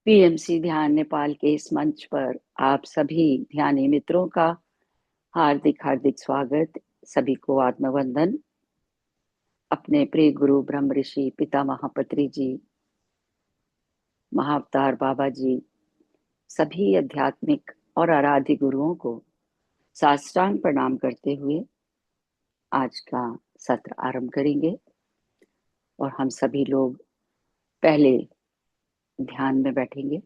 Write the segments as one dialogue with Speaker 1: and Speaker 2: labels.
Speaker 1: PMC ध्यान नेपाल के इस मंच पर आप सभी ध्यानी मित्रों का हार्दिक हार्दिक स्वागत। सभी को आत्मवंदन। अपने प्रिय गुरु ब्रह्म ऋषि पिता महापत्री जी, महाअवतार बाबा जी, सभी आध्यात्मिक और आराध्य गुरुओं को साष्टांग प्रणाम करते हुए आज का सत्र आरंभ करेंगे। और हम सभी लोग पहले ध्यान में बैठेंगे,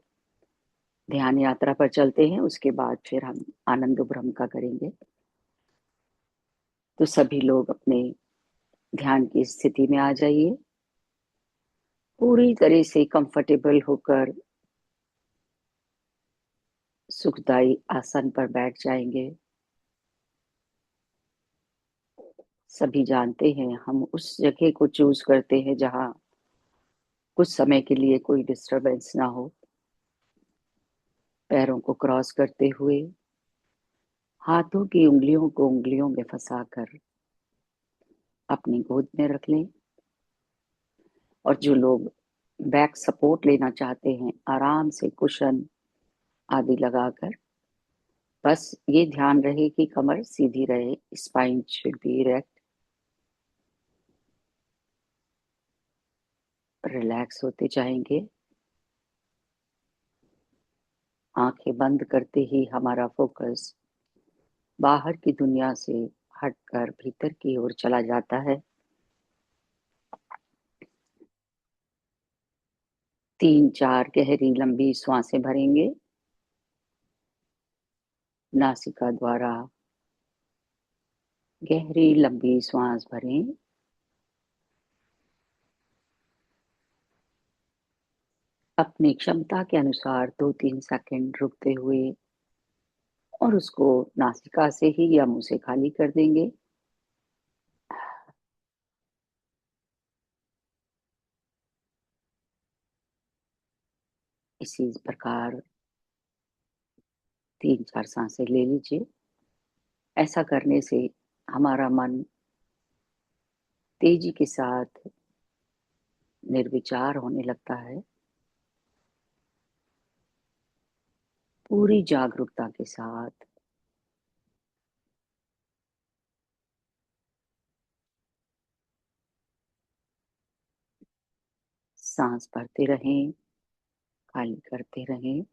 Speaker 1: ध्यान यात्रा पर चलते हैं, उसके बाद फिर हम आनंद ब्रह्म का करेंगे। तो सभी लोग अपने ध्यान की स्थिति में आ जाइए। पूरी तरह से कंफर्टेबल होकर सुखदायी आसन पर बैठ जाएंगे। सभी जानते हैं हम उस जगह को चूज करते हैं जहां कुछ समय के लिए कोई डिस्टरबेंस ना हो। पैरों को क्रॉस करते हुए हाथों की उंगलियों को उंगलियों में फंसाकर अपनी गोद में रख लें। और जो लोग बैक सपोर्ट लेना चाहते हैं, आराम से कुशन आदि लगाकर, बस ये ध्यान रहे कि कमर सीधी रहे, spine should be erect. Relax होते जाएंगे। आंखें बंद करते ही हमारा फोकस बाहर की दुनिया से हटकर भीतर की ओर चला जाता है। 3-4 गहरी लंबी श्वासें भरेंगे नासिका द्वारा। गहरी लंबी श्वास भरें। अपनी क्षमता के अनुसार 2-3 सेकंड रुकते हुए और उसको नासिका से ही या मुंह से खाली कर देंगे। इसी प्रकार 3-4 सांसें ले लीजिए। ऐसा करने से हमारा मन तेजी के साथ निर्विचार होने लगता है। पूरी जागरूकता के साथ सांस भरते रहें, खाली करते रहें।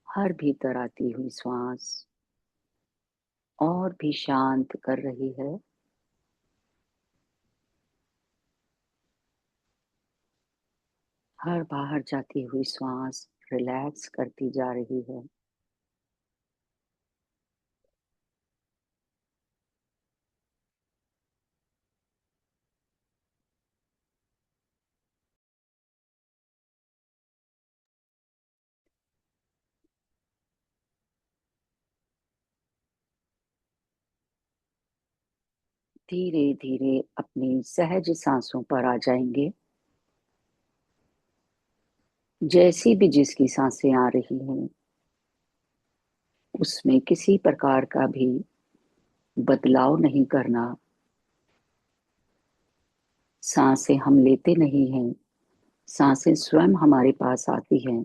Speaker 1: हर भीतर आती हुई श्वास और भी शांत कर रही है। हर बाहर जाती हुई श्वास रिलैक्स करती जा रही है। धीरे धीरे अपनी सहज सांसों पर आ जाएंगे। जैसी भी जिसकी सांसें आ रही हैं, उसमें किसी प्रकार का भी बदलाव नहीं करना। सांसें हम लेते नहीं हैं, सांसें स्वयं हमारे पास आती हैं।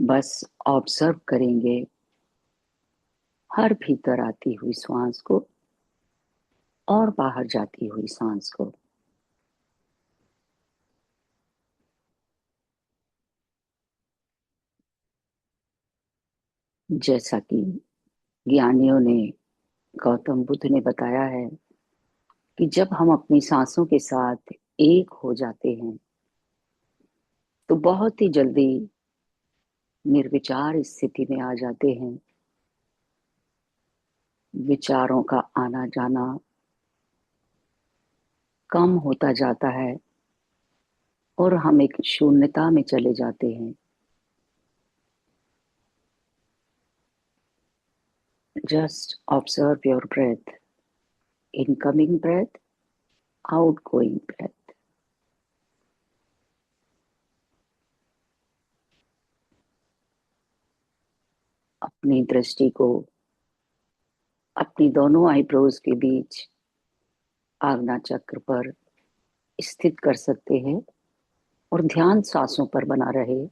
Speaker 1: बस ऑब्जर्व करेंगे हर भीतर आती हुई सांस को और बाहर जाती हुई सांस को। जैसा कि ज्ञानियों ने, गौतम बुद्ध ने बताया है कि जब हम अपनी सांसों के साथ एक हो जाते हैं तो बहुत ही जल्दी निर्विचार स्थिति में आ जाते हैं। विचारों का आना जाना कम होता जाता है और हम एक शून्यता में चले जाते हैं। Just observe your breath, incoming breath, outgoing breath. अपनी दृष्टि को अपनी दोनों आईब्रोज के बीच आज्ञा चक्र पर स्थित कर सकते हैं और ध्यान सांसों पर बना रहे।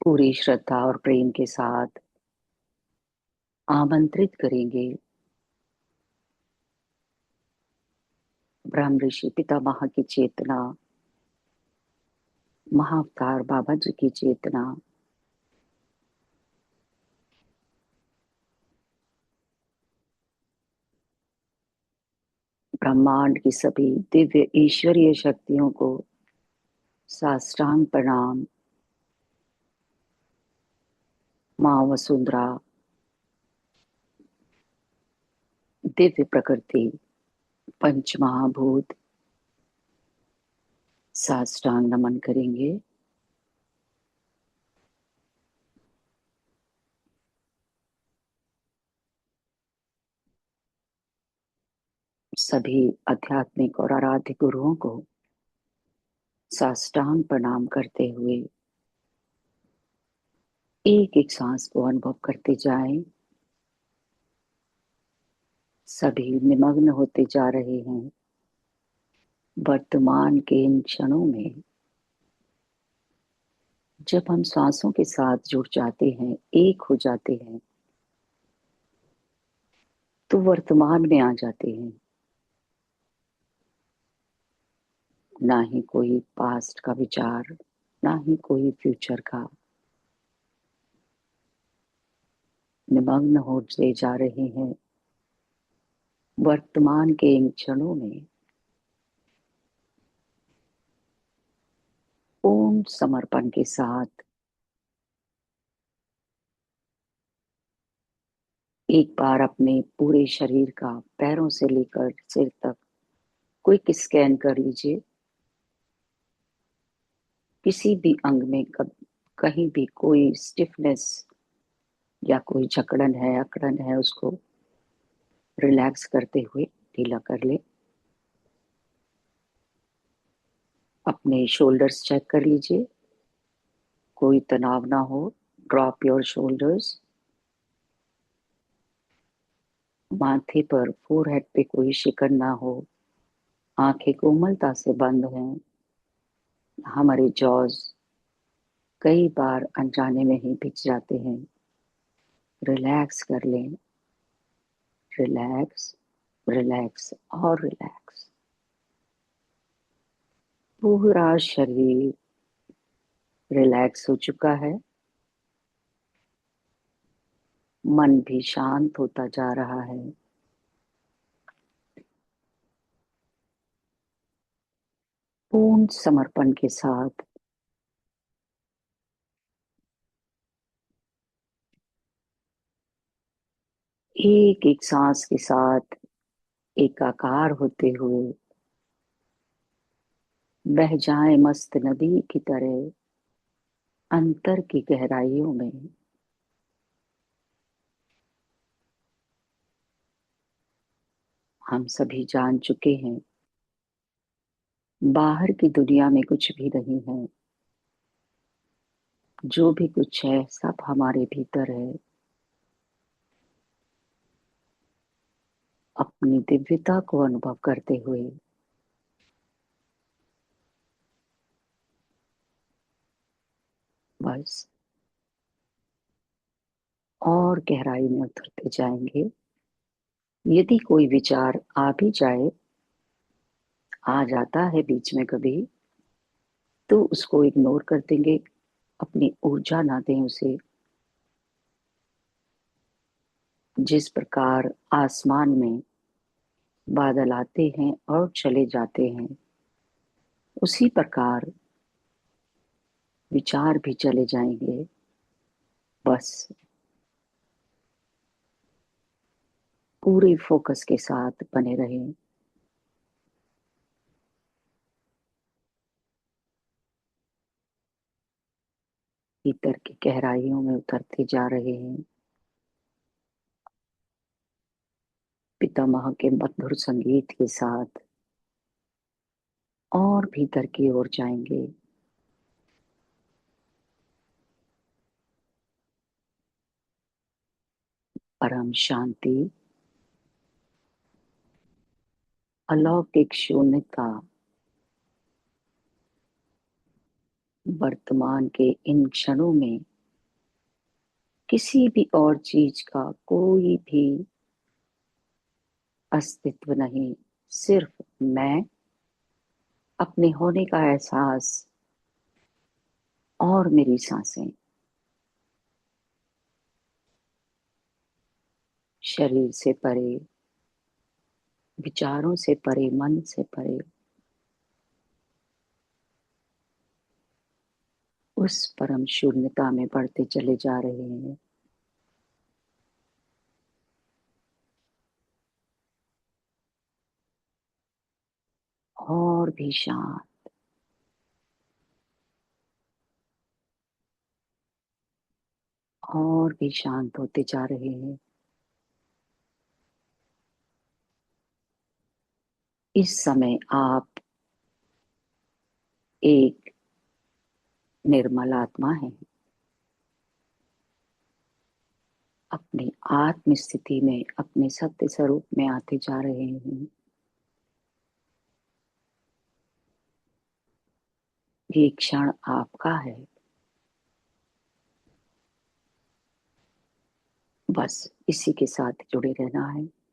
Speaker 1: पूरी श्रद्धा और प्रेम के साथ आमंत्रित करेंगे ब्रह्म ऋषि पितामह की चेतना, महाअवतार बाबा जी की चेतना, ब्रह्मांड की सभी दिव्य ईश्वरीय शक्तियों को साष्टांग प्रणाम। माँ वसुंधरा, दिव्य प्रकृति, पंच महाभूत साष्टांग नमन करेंगे। सभी आध्यात्मिक और आराध्य गुरुओं को साष्टांग प्रणाम करते हुए एक एक सांस को अनुभव करते जाएं। सभी निमग्न होते जा रहे हैं वर्तमान के इन क्षणों में। जब हम सांसों के साथ जुड़ जाते हैं, एक हो जाते हैं, तो वर्तमान में आ जाते हैं। ना ही कोई पास्ट का विचार, ना ही कोई फ्यूचर का। निमग्न होते जा रहे हैं वर्तमान के इन क्षणों में। पूर्ण समर्पण के साथ एक बार अपने पूरे शरीर का, पैरों से लेकर सिर तक क्विक स्कैन कर लीजिए। किसी भी अंग में कहीं भी कोई स्टिफनेस या कोई जकड़न है, अकड़न है, उसको रिलैक्स करते हुए ढीला कर ले। अपने शोल्डर्स चेक कर लीजिए, कोई तनाव ना हो। Drop your shoulders. माथे पर, फोरहेड पे कोई शिकन ना हो। आंखें कोमलता से बंद हैं। हमारे जॉज कई बार अनजाने में ही बिछ जाते हैं। रिलैक्स कर लें। रिलैक्स, रिलैक्स और रिलैक्स। पूरा शरीर रिलैक्स हो चुका है। मन भी शांत होता जा रहा है। पूर्ण समर्पण के साथ एक एक सांस के साथ एकाकार होते हुए बह जाए मस्त नदी की तरह अंतर की गहराइयों में। हम सभी जान चुके हैं बाहर की दुनिया में कुछ भी नहीं है। जो भी कुछ है सब हमारे भीतर है। अपनी दिव्यता को अनुभव करते हुए बस और गहराई में उतरते जाएंगे। यदि कोई विचार आ भी जाए, आ जाता है बीच में कभी, तो उसको इग्नोर कर देंगे। अपनी ऊर्जा ना दें उसे। जिस प्रकार आसमान में बादल आते हैं और चले जाते हैं, उसी प्रकार विचार भी चले जाएंगे। बस पूरे फोकस के साथ बने रहें। भीतर की गहराइयों में उतरते जा रहे हैं। पितामह के मधुर संगीत के साथ और भीतर की ओर जाएंगे। परम शांति, अलौकिक शून्यता वर्तमान के इन क्षणों में किसी भी और चीज का कोई भी अस्तित्व नहीं, सिर्फ मैं, अपने होने का एहसास और मेरी सांसें। शरीर से परे, विचारों से परे, मन से परे, उस परम शून्यता में बढ़ते चले जा रहे हैं। और भी शांत, और भी शांत होते जा रहे हैं। इस समय आप एक निर्मल आत्मा है, अपनी आत्म स्थिति में, अपने सत्य स्वरूप में आते जा रहे हैं। ये क्षण आपका है, बस इसी के साथ जुड़े रहना है।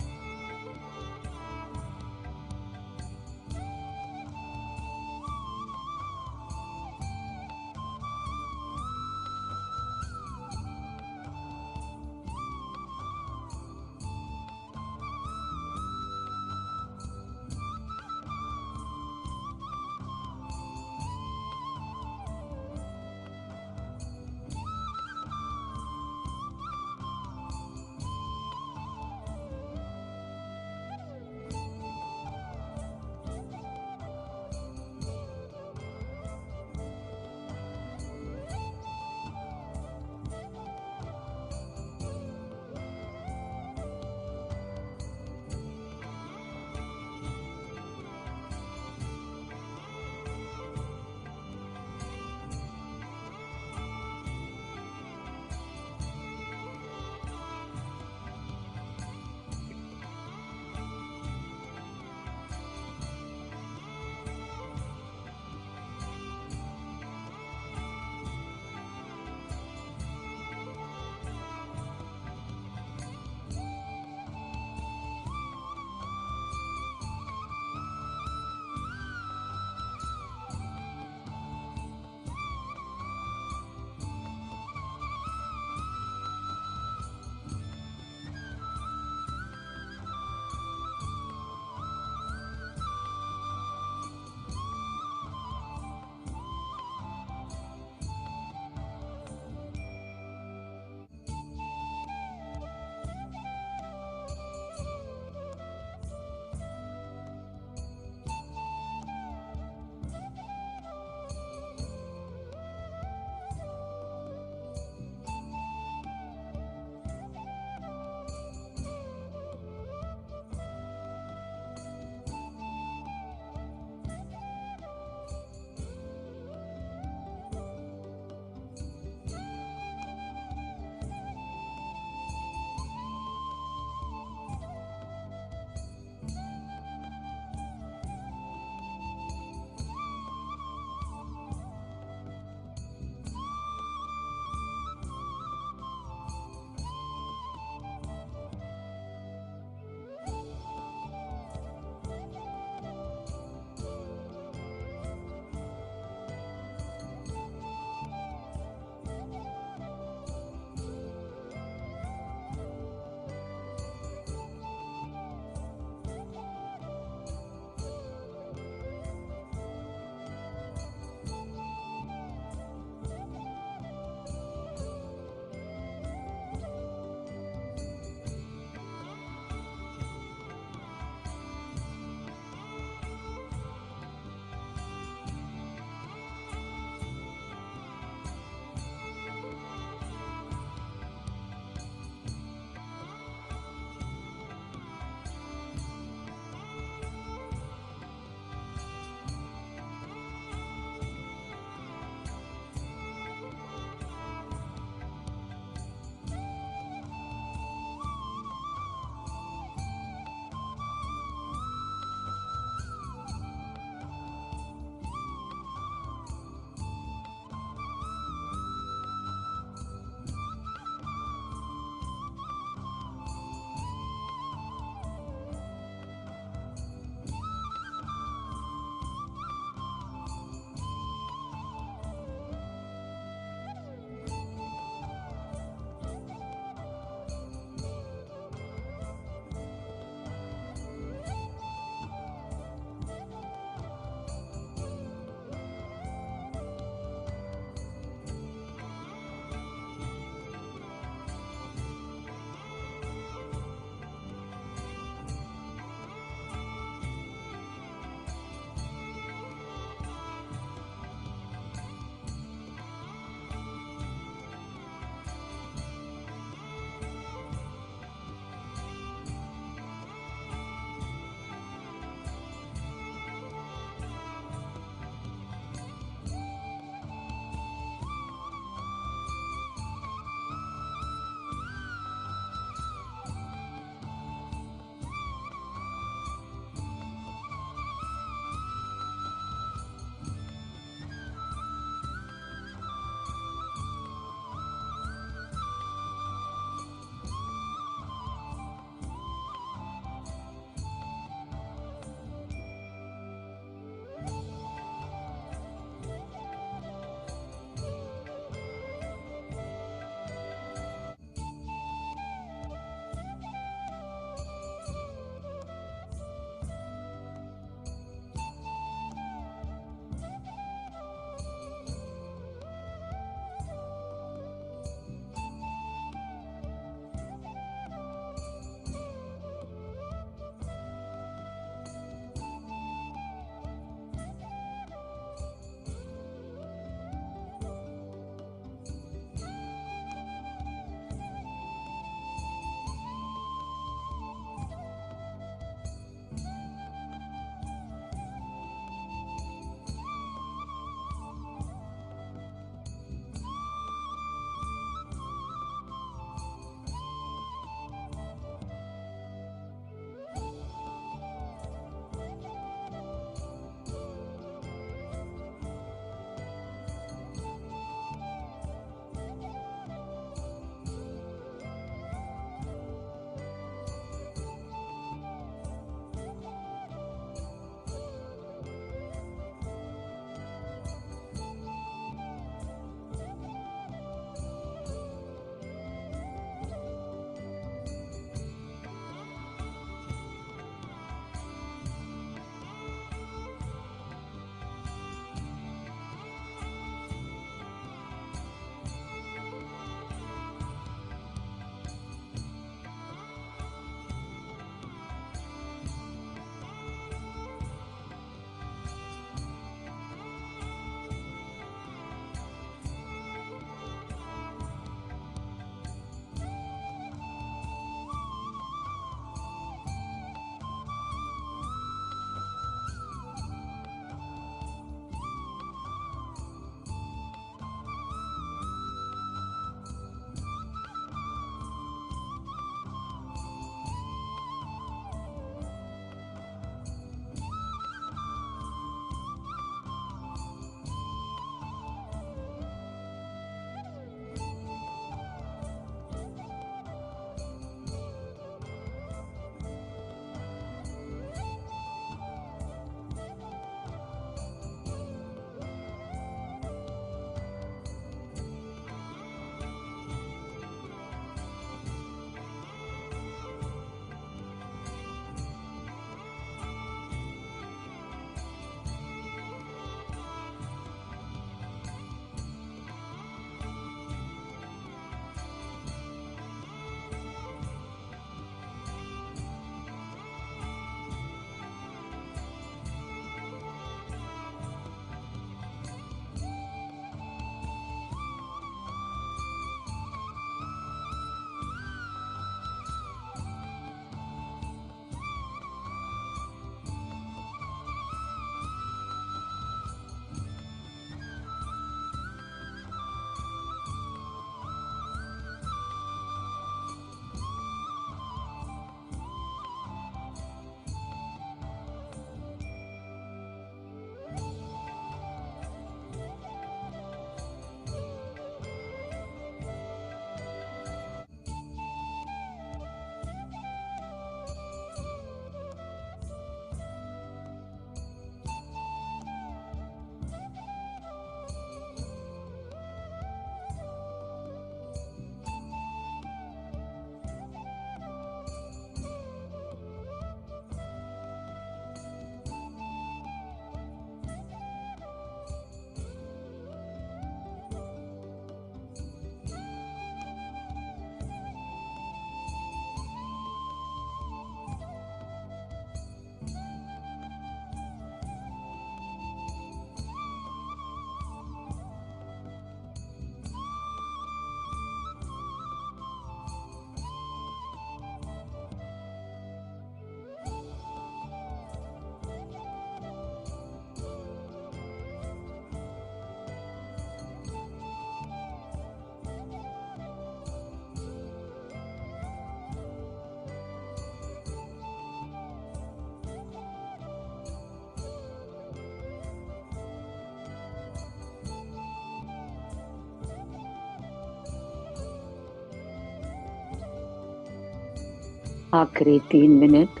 Speaker 1: आखिरी 3 मिनट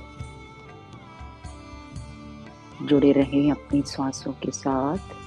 Speaker 1: जुड़े रहें अपनी सांसों के साथ।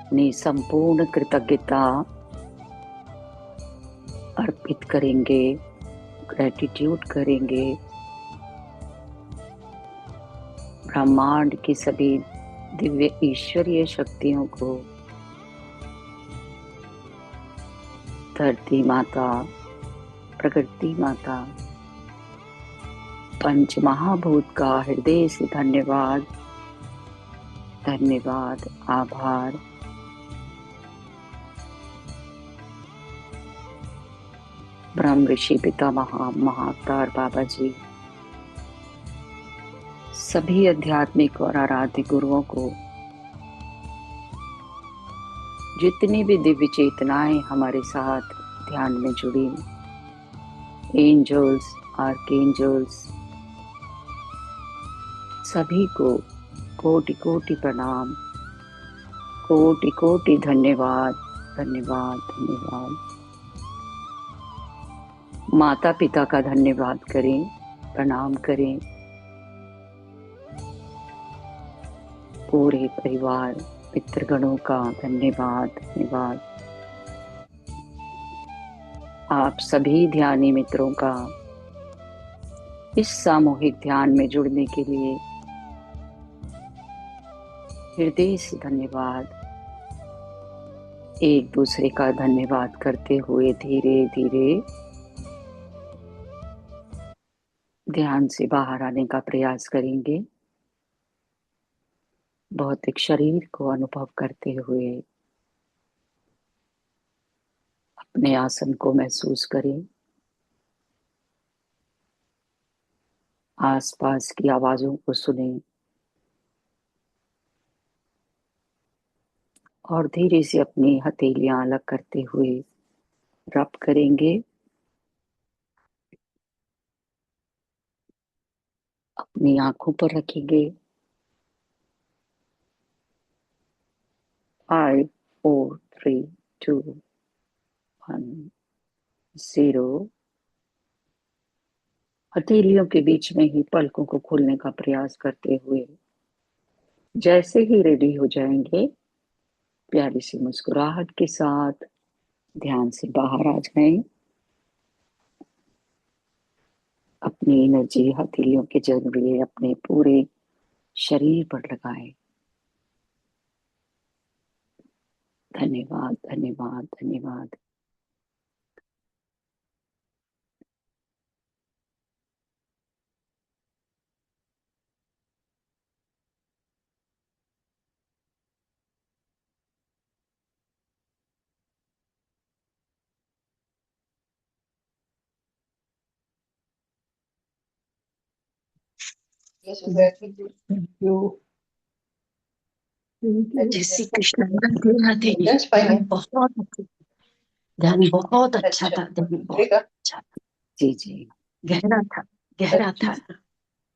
Speaker 1: अपनी संपूर्ण कृतज्ञता अर्पित करेंगे, ग्रेटिट्यूड करेंगे ब्रह्मांड की सभी दिव्य ईश्वरीय शक्तियों को, धरती माता, प्रकृति माता, पंच महाभूत का हृदय से धन्यवाद, धन्यवाद, आभार। ब्रह्म ऋषि पितामह महाअवतार बाबा जी, सभी आध्यात्मिक और आराध्य गुरुओं को, जितनी भी दिव्य चेतनाएं हमारे साथ ध्यान में जुड़ी, एंजल्स, आर्कएंजल्स, सभी को कोटि कोटि प्रणाम, कोटि कोटि धन्यवाद, धन्यवाद, धन्यवाद। माता पिता का धन्यवाद करें, प्रणाम करें। पूरे परिवार मित्रगणों का धन्यवाद, धन्यवाद। आप सभी ध्यानी मित्रों का इस सामूहिक ध्यान में जुड़ने के लिए हृदय से धन्यवाद। एक दूसरे का धन्यवाद करते हुए धीरे धीरे ध्यान से बाहर आने का प्रयास करेंगे। भौतिक शरीर को अनुभव करते हुए अपने आसन को महसूस करें। आसपास की आवाजों को सुनें और धीरे से अपनी हथेलियां अलग करते हुए रब करेंगे। अपनी आंखों पर रखेंगे। 5 4 3 2 1 0। हथेलियों के बीच में ही पलकों को खोलने का प्रयास करते हुए जैसे ही रेडी हो जाएंगे, प्यारी सी मुस्कुराहट के साथ ध्यान से बाहर आ जाएं। अपनी एनर्जी हथेलियों के जरिए अपने पूरे शरीर पर लगाएं। धन्यवाद, धन्यवाद, धन्यवाद।
Speaker 2: Thank you. जय श्री कृष्ण। राधे राधे। ध्यान बहुत अच्छा था। ध्यान बहुत अच्छा था।
Speaker 1: जी जी,
Speaker 2: गहरा था, गहरा था।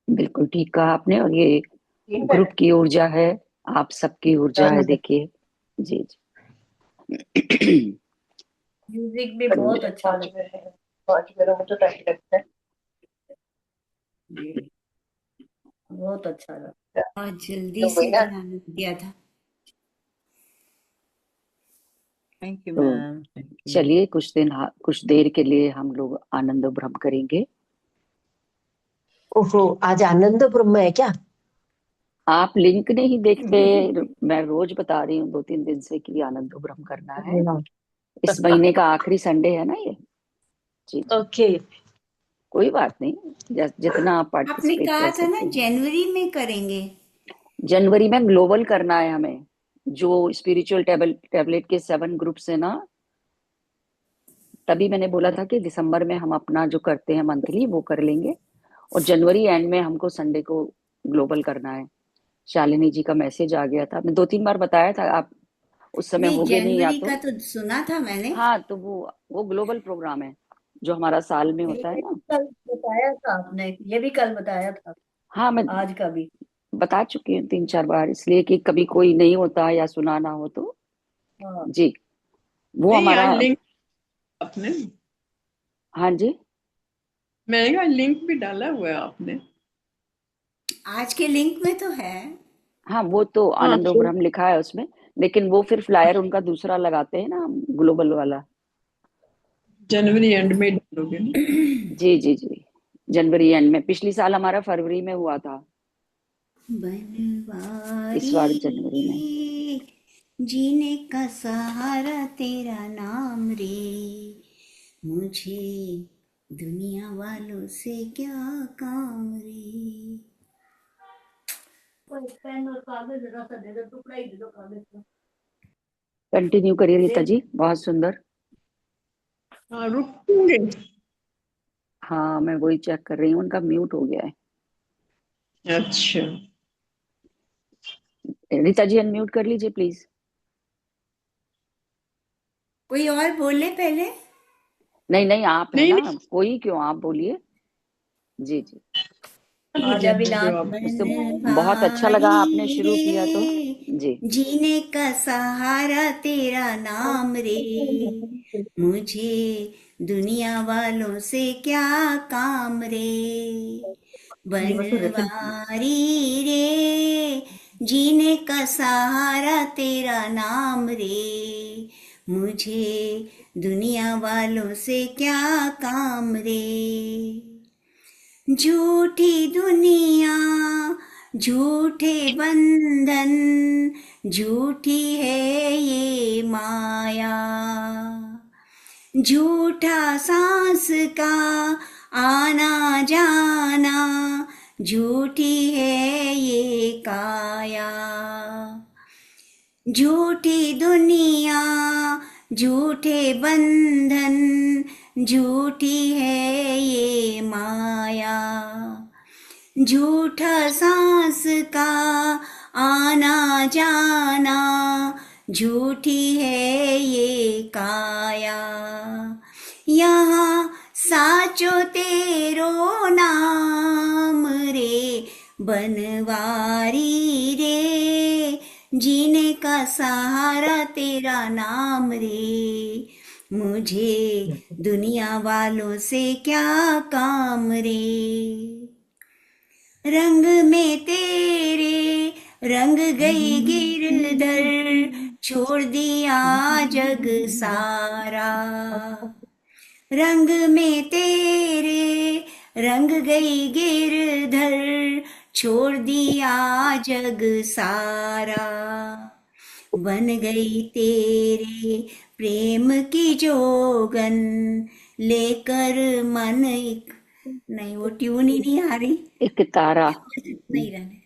Speaker 1: बिल्कुल ठीक कहा आपने। और ये ग्रुप की ऊर्जा है, आप सबकी ऊर्जा है। देखिए जी जी।
Speaker 3: म्यूजिक भी बहुत अच्छा लगता है।
Speaker 2: 5 मिनट में तो टाइम लगता है।
Speaker 3: बहुत अच्छा लगा।
Speaker 4: और जल्दी से ध्यान दिया था।
Speaker 2: थैंक यू
Speaker 1: तो
Speaker 2: मैम।
Speaker 1: चलिए कुछ देर के लिए हम लोग आनंद भ्रम करेंगे।
Speaker 2: ओहो, आज आनंद ब्रह्म है क्या?
Speaker 1: आप लिंक नहीं देखते। मैं रोज बता रही हूँ 2-3 दिन से कि आनंद भ्रम करना है। इस महीने का आखिरी संडे है ना ये। जी
Speaker 2: ओके।
Speaker 1: कोई बात नहीं, जितना आप
Speaker 4: आपने
Speaker 1: पार्टिसिपेट
Speaker 4: कहा
Speaker 1: कर
Speaker 4: था ना
Speaker 1: सकते हैं।
Speaker 4: जनवरी में करेंगे।
Speaker 1: जनवरी में ग्लोबल करना है हमें, जो स्पिरिचुअल टैबलेट के 7 ग्रुप्स है ना, तभी मैंने बोला था कि दिसंबर में हम अपना जो करते हैं मंथली वो कर लेंगे, और जनवरी एंड में हमको संडे को ग्लोबल करना है। शालिनी जी का मैसेज आ गया था, मैं 2-3 बार बताया था, आप उस समय
Speaker 4: नहीं,
Speaker 1: होगे नहीं या
Speaker 4: जनवरी
Speaker 1: तो।
Speaker 4: का तो सुना था मैंने।
Speaker 1: हाँ, तो वो ग्लोबल प्रोग्राम है जो हमारा साल में होता है
Speaker 3: ये
Speaker 1: ना।
Speaker 3: भी कल बताया था आपने, ये भी कल बताया था,
Speaker 1: हाँ, मैं
Speaker 3: आज का भी।
Speaker 1: बता चुकी हूँ 3-4 बार, इसलिए कि कभी कोई नहीं होता या सुना ना हो तो।
Speaker 3: हाँ,
Speaker 1: जी, वो
Speaker 5: नहीं
Speaker 1: हमारा।
Speaker 5: यार, लिंक आपने,
Speaker 1: हाँ जी,
Speaker 5: मैंने कहा लिंक भी डाला हुआ है आपने।
Speaker 4: आज के लिंक में तो है।
Speaker 1: हाँ वो तो
Speaker 5: हाँ
Speaker 1: आनंद
Speaker 5: तो
Speaker 1: ब्रह्म लिखा है उसमें, लेकिन वो फिर फ्लायर उनका दूसरा लगाते हैं ना, ग्लोबल वाला।
Speaker 5: जनवरी एंड में डालोगे ना?
Speaker 1: जी जी जी, जनवरी एंड में, पिछली साल हमारा फरवरी में हुआ था, इस
Speaker 4: बनवारी
Speaker 1: बार जनवरी में।
Speaker 4: रे, जीने का सहारा तेरा नाम रे, मुझे दुनिया वालों से क्या काम रे।
Speaker 3: कोई पेन और कागज जरा सा दे दो, टुकड़ा ही दे दो कागज का।
Speaker 1: कंटिन्यू करिए रीता
Speaker 3: दे
Speaker 1: जी, बहुत सुंदर।
Speaker 5: हाँ, रुकेंगे।
Speaker 1: हाँ, मैं वही चेक कर रही हूँ, उनका म्यूट हो गया
Speaker 5: अच्छा,
Speaker 1: है। रीता जी अनम्यूट कर लीजिए प्लीज।
Speaker 4: कोई और बोले पहले।
Speaker 1: नहीं नहीं, आप है
Speaker 5: नहीं
Speaker 1: ना,
Speaker 5: नहीं,
Speaker 1: कोई क्यों, आप बोलिए। जी जी,
Speaker 3: आज
Speaker 5: मुझे दे
Speaker 3: अविनाश
Speaker 5: दो आप।
Speaker 1: इससे बहुत अच्छा लगा
Speaker 4: बनवारी
Speaker 1: आपने शुरू किया तो। जी,
Speaker 4: रे, जीने का सहारा तेरा नाम रे, मुझे दुनिया वालों से क्या काम रे। बनवारी रे, जीने का सहारा तेरा नाम रे, मुझे दुनिया वालों से क्या काम रे। झूठी दुनिया, झूठे बंधन, झूठी है ये माया, झूठा सांस का आना जाना, झूठी है ये काया। झूठी दुनिया, झूठे बंधन, झूठी है ये माया, झूठा सांस का आना जाना, झूठी है ये काया। यहाँ साचो तेरो नाम रे, बनवारी रे, जीने का सहारा तेरा नाम रे, मुझे दुनिया वालों से क्या काम रे। रंग में तेरे रंग गई गिरधर, छोड़ दिया जग सारा। रंग में तेरे रंग गई गिरधर, छोड़ दिया जग सारा। बन गई तेरे प्रेम की जोगन, लेकर मन एक, नहीं वो ट्यून ही नहीं आ रही,
Speaker 1: एक तारा।
Speaker 4: नहीं रहने।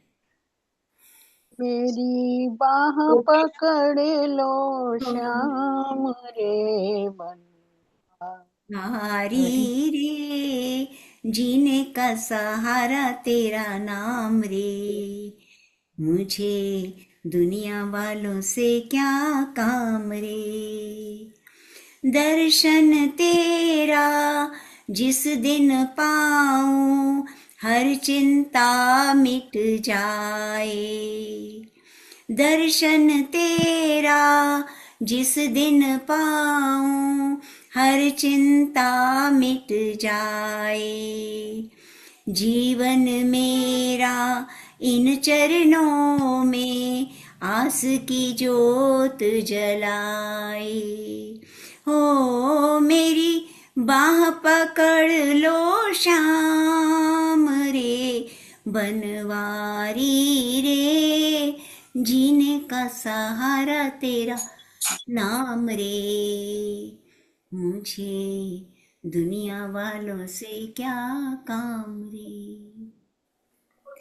Speaker 6: मेरी बाह पकड़ लो श्याम रे बनवा।
Speaker 4: नारी रे, जीने का सहारा तेरा नाम रे, मुझे दुनिया वालों से क्या काम रे। दर्शन तेरा जिस दिन पाऊं, हर चिंता मिट जाए। दर्शन तेरा जिस दिन पाऊं, हर चिंता मिट जाए। जीवन मेरा इन चरणों में आस की जोत जलाए। हो मेरी बाह पकड़ लो श्याम रे, बनवारी रे, जीने का सहारा तेरा नाम रे, मुझे दुनिया वालों से क्या काम रे।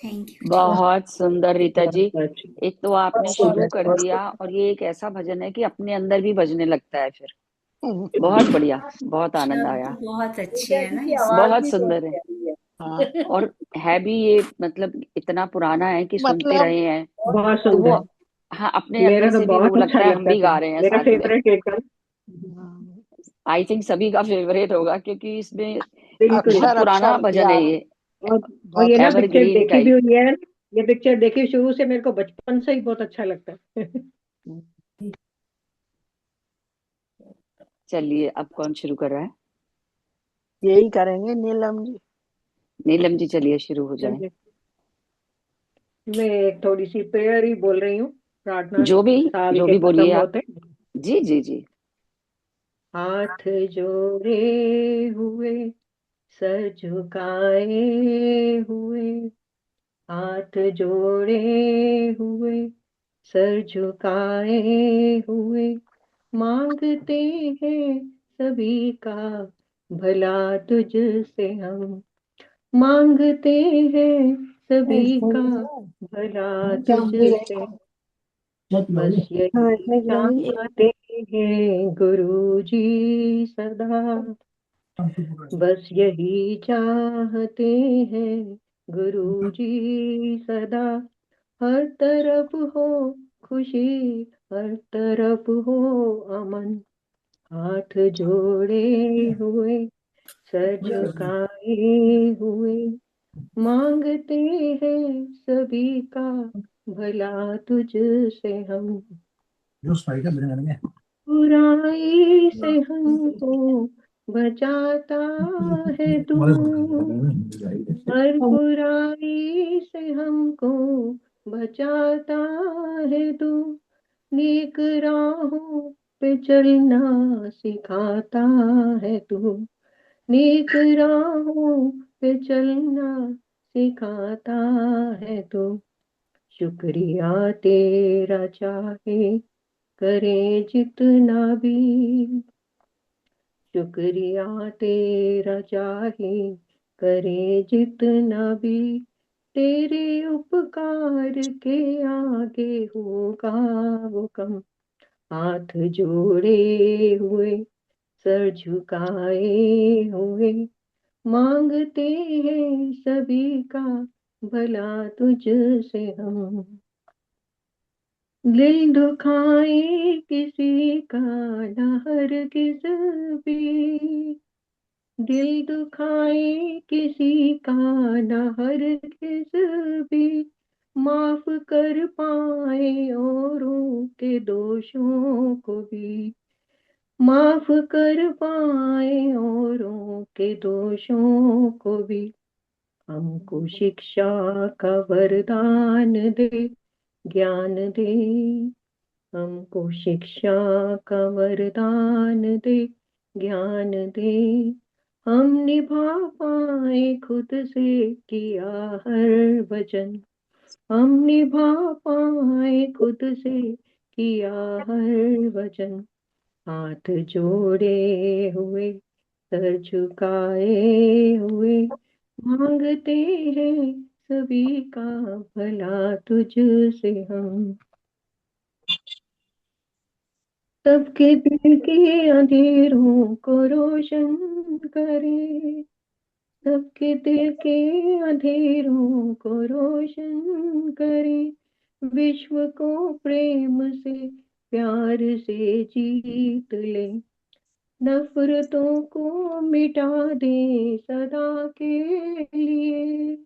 Speaker 4: Thank you.
Speaker 1: बहुत सुंदर रीता जी।
Speaker 2: बहुत
Speaker 1: एक तो आपने शुरू कर
Speaker 2: सुंदर।
Speaker 1: दिया और ये एक ऐसा भजन है कि अपने अंदर भी बजने लगता है फिर। बहुत बढ़िया, बहुत आनंद
Speaker 4: शब्द
Speaker 1: आया,
Speaker 4: बहुत अच्छे
Speaker 3: रीता
Speaker 4: हैं
Speaker 3: जी
Speaker 4: ना
Speaker 3: की
Speaker 4: इसमें।
Speaker 3: आवाज
Speaker 1: बहुत
Speaker 3: भी बहुत
Speaker 1: सुंदर है।
Speaker 3: प्यारी है।
Speaker 6: हाँ,
Speaker 1: और है भी ये, मतलब इतना पुराना है कि सुनते
Speaker 6: मतलब
Speaker 1: रहे हैं,
Speaker 2: बहुत
Speaker 1: तो वो,
Speaker 2: सुंदर।
Speaker 1: हाँ, अपने
Speaker 2: मेरा
Speaker 1: अंदर
Speaker 2: तो
Speaker 1: से भी वो
Speaker 2: बहुत अच्छा
Speaker 1: लगता है हम
Speaker 2: लगता
Speaker 1: भी
Speaker 2: था,
Speaker 1: गा रहे हैं
Speaker 2: मेरा
Speaker 1: साथ में।
Speaker 2: फेवरेट कीर्तन।
Speaker 1: आई थिंक सभी का फेवरेट होगा, क्योंकि इसमें
Speaker 2: बिल्कुल।
Speaker 1: बहुत
Speaker 6: अक्षर
Speaker 1: पुराना
Speaker 6: अक्षर
Speaker 1: भजन है
Speaker 6: याद,
Speaker 1: ये,
Speaker 2: और
Speaker 6: बहुत
Speaker 2: ये ना
Speaker 6: अच्छा।
Speaker 2: पिक्चर
Speaker 1: एवरग्रीन
Speaker 2: देखी भी
Speaker 1: टाइप।
Speaker 2: हुई है। ये पिक्चर देखी शुरू से, मेरे को बचपन से ही बहुत अच्छा लगता है।
Speaker 1: चलिए, अब कौन शुरू कर रहा है?
Speaker 6: यही करेंगे नीलम जी।
Speaker 1: नीलम जी, चलिए शुरू हो जाए।
Speaker 2: चलिए, मैं एक थोड़ी सी प्रेयर ही बोल रही हूँ, प्रार्थना,
Speaker 1: जो भी,
Speaker 2: साल
Speaker 1: जो
Speaker 2: के
Speaker 1: भी
Speaker 2: खत्म
Speaker 1: बोलिए आप।
Speaker 2: होते।
Speaker 1: जी जी जी।
Speaker 2: हाथ जोड़े हुए, सर झुकाए हुए, हाथ जोड़े हुए, सर झुकाए हुए, मांगते हैं सभी का भला तुझसे हम, मांगते हैं सभी का भला तुझसे, बस यही चाहते हैं गुरु जी सदा, बस यही चाहते हैं गुरु जी सदा, हर तरफ हो खुशी, हर तरफ हो अमन, हाथ जोड़े हुए, सर झुकाए हुए, मांगते हैं सभी का भला तुझसे हम, बुराई से हमको बचाता है तू, हर बुराई से हमको बचाता है तू, नेक राहों पे चलना सिखाता है तू, नेक राहों पे चलना सिखाता है तू, शुक्रिया तेरा चाहे करे जितना भी, शुक्रिया तेरा चाहे करे जितना भी, तेरे उपकार के आगे होगा वो कम, हाथ जोड़े हुए, सर झुकाए हुए, मांगते हैं सभी का भला तुझसे हम, दिल दुखाए किसी का न हरगिज़ भी, दिल दुखाए किसी का न हरगिज़ भी, माफ कर पाए औरों के दोषों को भी, माफ कर पाए औरों के दोषों को भी, हमको शिक्षा का वरदान दे, ज्ञान दे, हमको शिक्षा का वरदान दे, ज्ञान दे, हम निभा पाए खुद से किया हर वचन, हम निभा पाए खुद से किया हर वचन, हाथ जोड़े हुए, सर झुकाए हुए, मांगते हैं सभी का भला तुझसे हम, सबके दिल के अंधेरों को रोशन करे, सबके दिल के अंधेरों को रोशन करे, विश्व को प्रेम से प्यार से जीत ले, नफरतों को मिटा दे सदा के लिए,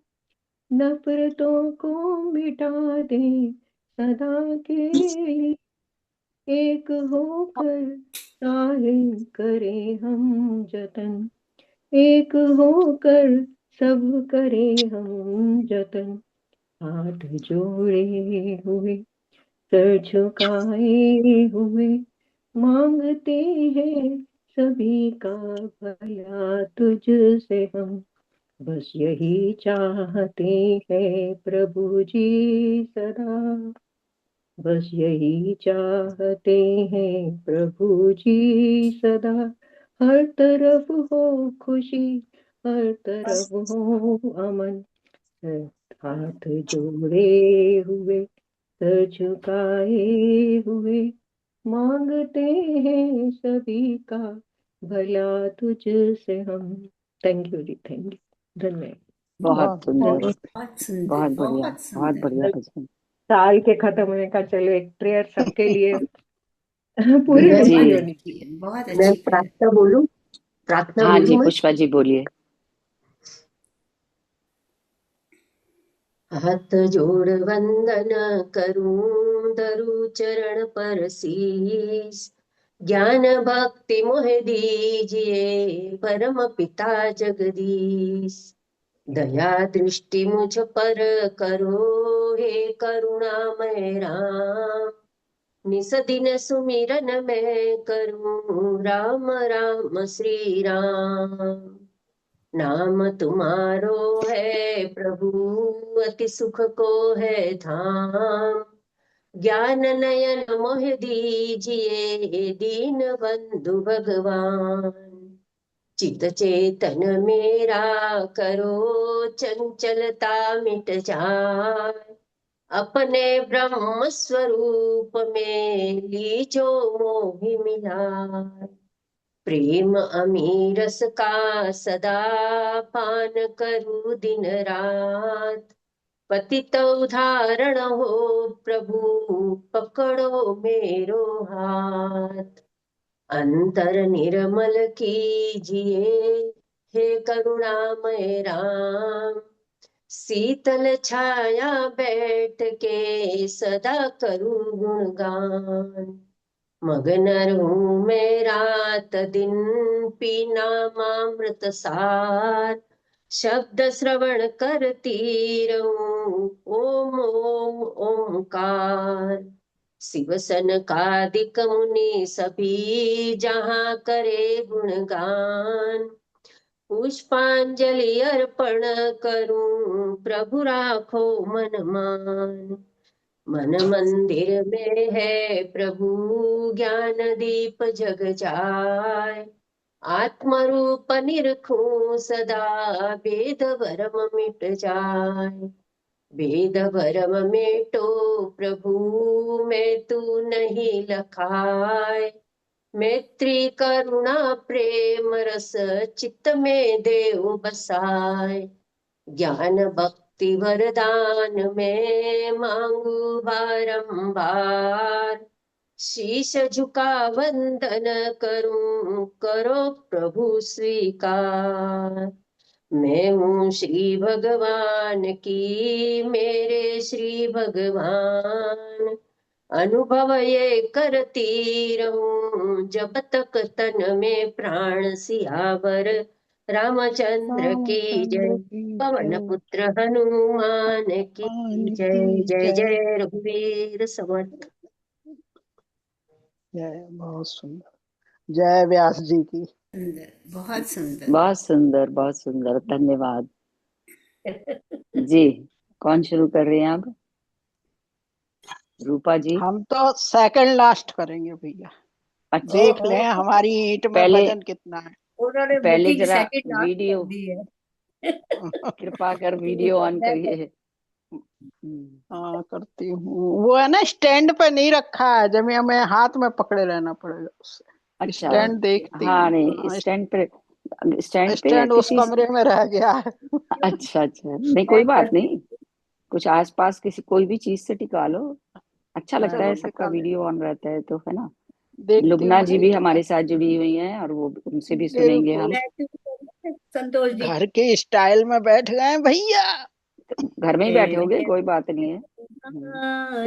Speaker 2: नफरतों को मिटा दे सदा के लिए, एक होकर साहिल करे हम जतन, एक होकर सब करे हम जतन, हाथ जोड़े हुए, सर झुकाए हुए, मांगते हैं सभी का भला तुझसे हम, बस यही चाहते हैं प्रभु जी सदा, बस यही चाहते हैं प्रभु जी सदा, हर तरफ हो खुशी, हर तरफ हो अमन, हाथ जोड़े हुए, सर झुकाए हुए, मांगते हैं सभी का भला तुझसे हम। थैंक यू जी, थैंक यू, धन्यवाद।
Speaker 1: बहुत सुंदर,
Speaker 4: बहुत सुंदर,
Speaker 1: बहुत बढ़िया,
Speaker 4: बहुत
Speaker 1: बहुत
Speaker 4: सुंदर।
Speaker 1: बढ़िया भजन।
Speaker 2: साल के खत्म होने का, चलो एक प्रेयर सबके लिए पूरी
Speaker 3: मैं-
Speaker 1: जी
Speaker 2: रुचि होनी।
Speaker 4: बहुत
Speaker 3: मैं
Speaker 4: अच्छी प्रेयर।
Speaker 3: प्रार्थना बोलूं? प्रार्थना
Speaker 1: हाँ जी,
Speaker 3: बोलूं मैं?
Speaker 1: पुष्पा जी बोलिए।
Speaker 3: हाथ जोड़ वंदन करूं, धरू चरण पर शीस, ज्ञान भक्ति मोह दीजिए परम पिता जगदीश। दया दृष्टि मुझ पर करो, हे करुणामय राम, निस दिन सुमिरन मैं करूं, राम राम श्री राम। नाम तुम्हारो है प्रभु, अति सुख को है धाम, ज्ञान नयन मोह दीजिए दीन बंधु भगवान। चित चेतन मेरा करो, चंचलता मिट जाए, अपने ब्रह्म स्वरूप में लीजो मोहि मिलाए। प्रेम अमीरस का सदा पान करूं दिन रात, पतित उदाहरण हो प्रभु, पकड़ो मेरो हाथ। अंतर निर्मल कीजिए, हे करुणामय राम, शीतल छाया बैठ के सदा करूं गुणगान। मगन रहूं मैं रात दिन, पीना मामृत सार, शब्द श्रवण करती रहूं, ओम ओम ओमकार। शिव सनकादिक मुनि सभी जहाँ करे गुणगान, पुष्पांजलि अर्पण करूं, प्रभु राखो मन मान। मन मंदिर में है प्रभु, ज्ञान दीप जग जाय, आत्म रूप निरखूं सदा, भेद भरम मिट जाय। भेद भरम मिटो प्रभु, मैं तू नहीं लखाय, मैत्री करुणा प्रेम रस चित्त में देव बसाय। ज्ञान भक्ति वरदान में मांगू बारंबार, शीश झुका वंदन करूं, करो प्रभु स्वीकार। मैं हूँ श्री भगवान की, मेरे श्री भगवान, अनुभव ये करती रहूं, जब तक तन में प्राण सियावर, रामचंद्र की जय।
Speaker 6: रामचंद्र की
Speaker 3: पवन
Speaker 6: जय,
Speaker 3: पुत्र हनुमान की
Speaker 6: हनुमान
Speaker 3: जय।
Speaker 6: की
Speaker 3: जय
Speaker 6: जय।
Speaker 3: जय रघुवीर समर्थ।
Speaker 6: जय, बहुत सुंदर। जय व्यास जी की।
Speaker 4: सुंदर, बहुत सुंदर।
Speaker 1: बहुत सुंदर, बहुत सुंदर, धन्यवाद जी। कौन शुरू कर रहे हैं अब? रूपा जी।
Speaker 6: हम तो सेकंड लास्ट करेंगे भैया,
Speaker 1: अच्छा,
Speaker 6: देख लें हमारी ईंट में
Speaker 1: पहले
Speaker 6: वजन कितना है।
Speaker 3: उन्होंने
Speaker 1: पहले
Speaker 3: बुकिंग
Speaker 1: जरा
Speaker 3: सेकंड लास्ट
Speaker 1: वीडियो,
Speaker 3: कर दी है।
Speaker 1: कृपा कर वीडियो ऑन करिए।
Speaker 6: हाँ करती हूँ। वो है ना, स्टैंड पे नहीं रखा है, जब हमें हाथ में पकड़े रहना पड़ेगा उससे।
Speaker 1: अच्छा,
Speaker 6: स्टैंड देखती
Speaker 1: हाँ
Speaker 6: हूँ।
Speaker 1: नहीं,
Speaker 6: हाँ,
Speaker 1: स्टैंड पे या
Speaker 6: स्टैंड उस
Speaker 1: किसी।
Speaker 6: कमरे में रह गया है।
Speaker 1: अच्छा अच्छा, नहीं कोई
Speaker 3: मैं
Speaker 1: बात
Speaker 3: करती
Speaker 1: नहीं, कुछ आसपास किसी कोई भी चीज से टिका लो, अच्छा लगता
Speaker 6: चलो
Speaker 1: है, सबका
Speaker 6: निकाले,
Speaker 1: वीडियो ऑन रहता है तो, है ना।
Speaker 6: देखती
Speaker 1: लुबना
Speaker 6: हूँ
Speaker 1: जी भी
Speaker 6: भैया।
Speaker 1: हमारे साथ जुड़ी हुई हैं और वो उनसे भी सुनेंगे
Speaker 6: बिल्कुल,
Speaker 1: हम।
Speaker 3: मैं शुरू करूं? संतोष जी।
Speaker 6: घर के स्टाइल में बैठ गए हैं भैया।
Speaker 1: घर में ही बैठे होगे,
Speaker 3: तेरे
Speaker 1: कोई बात नहीं है।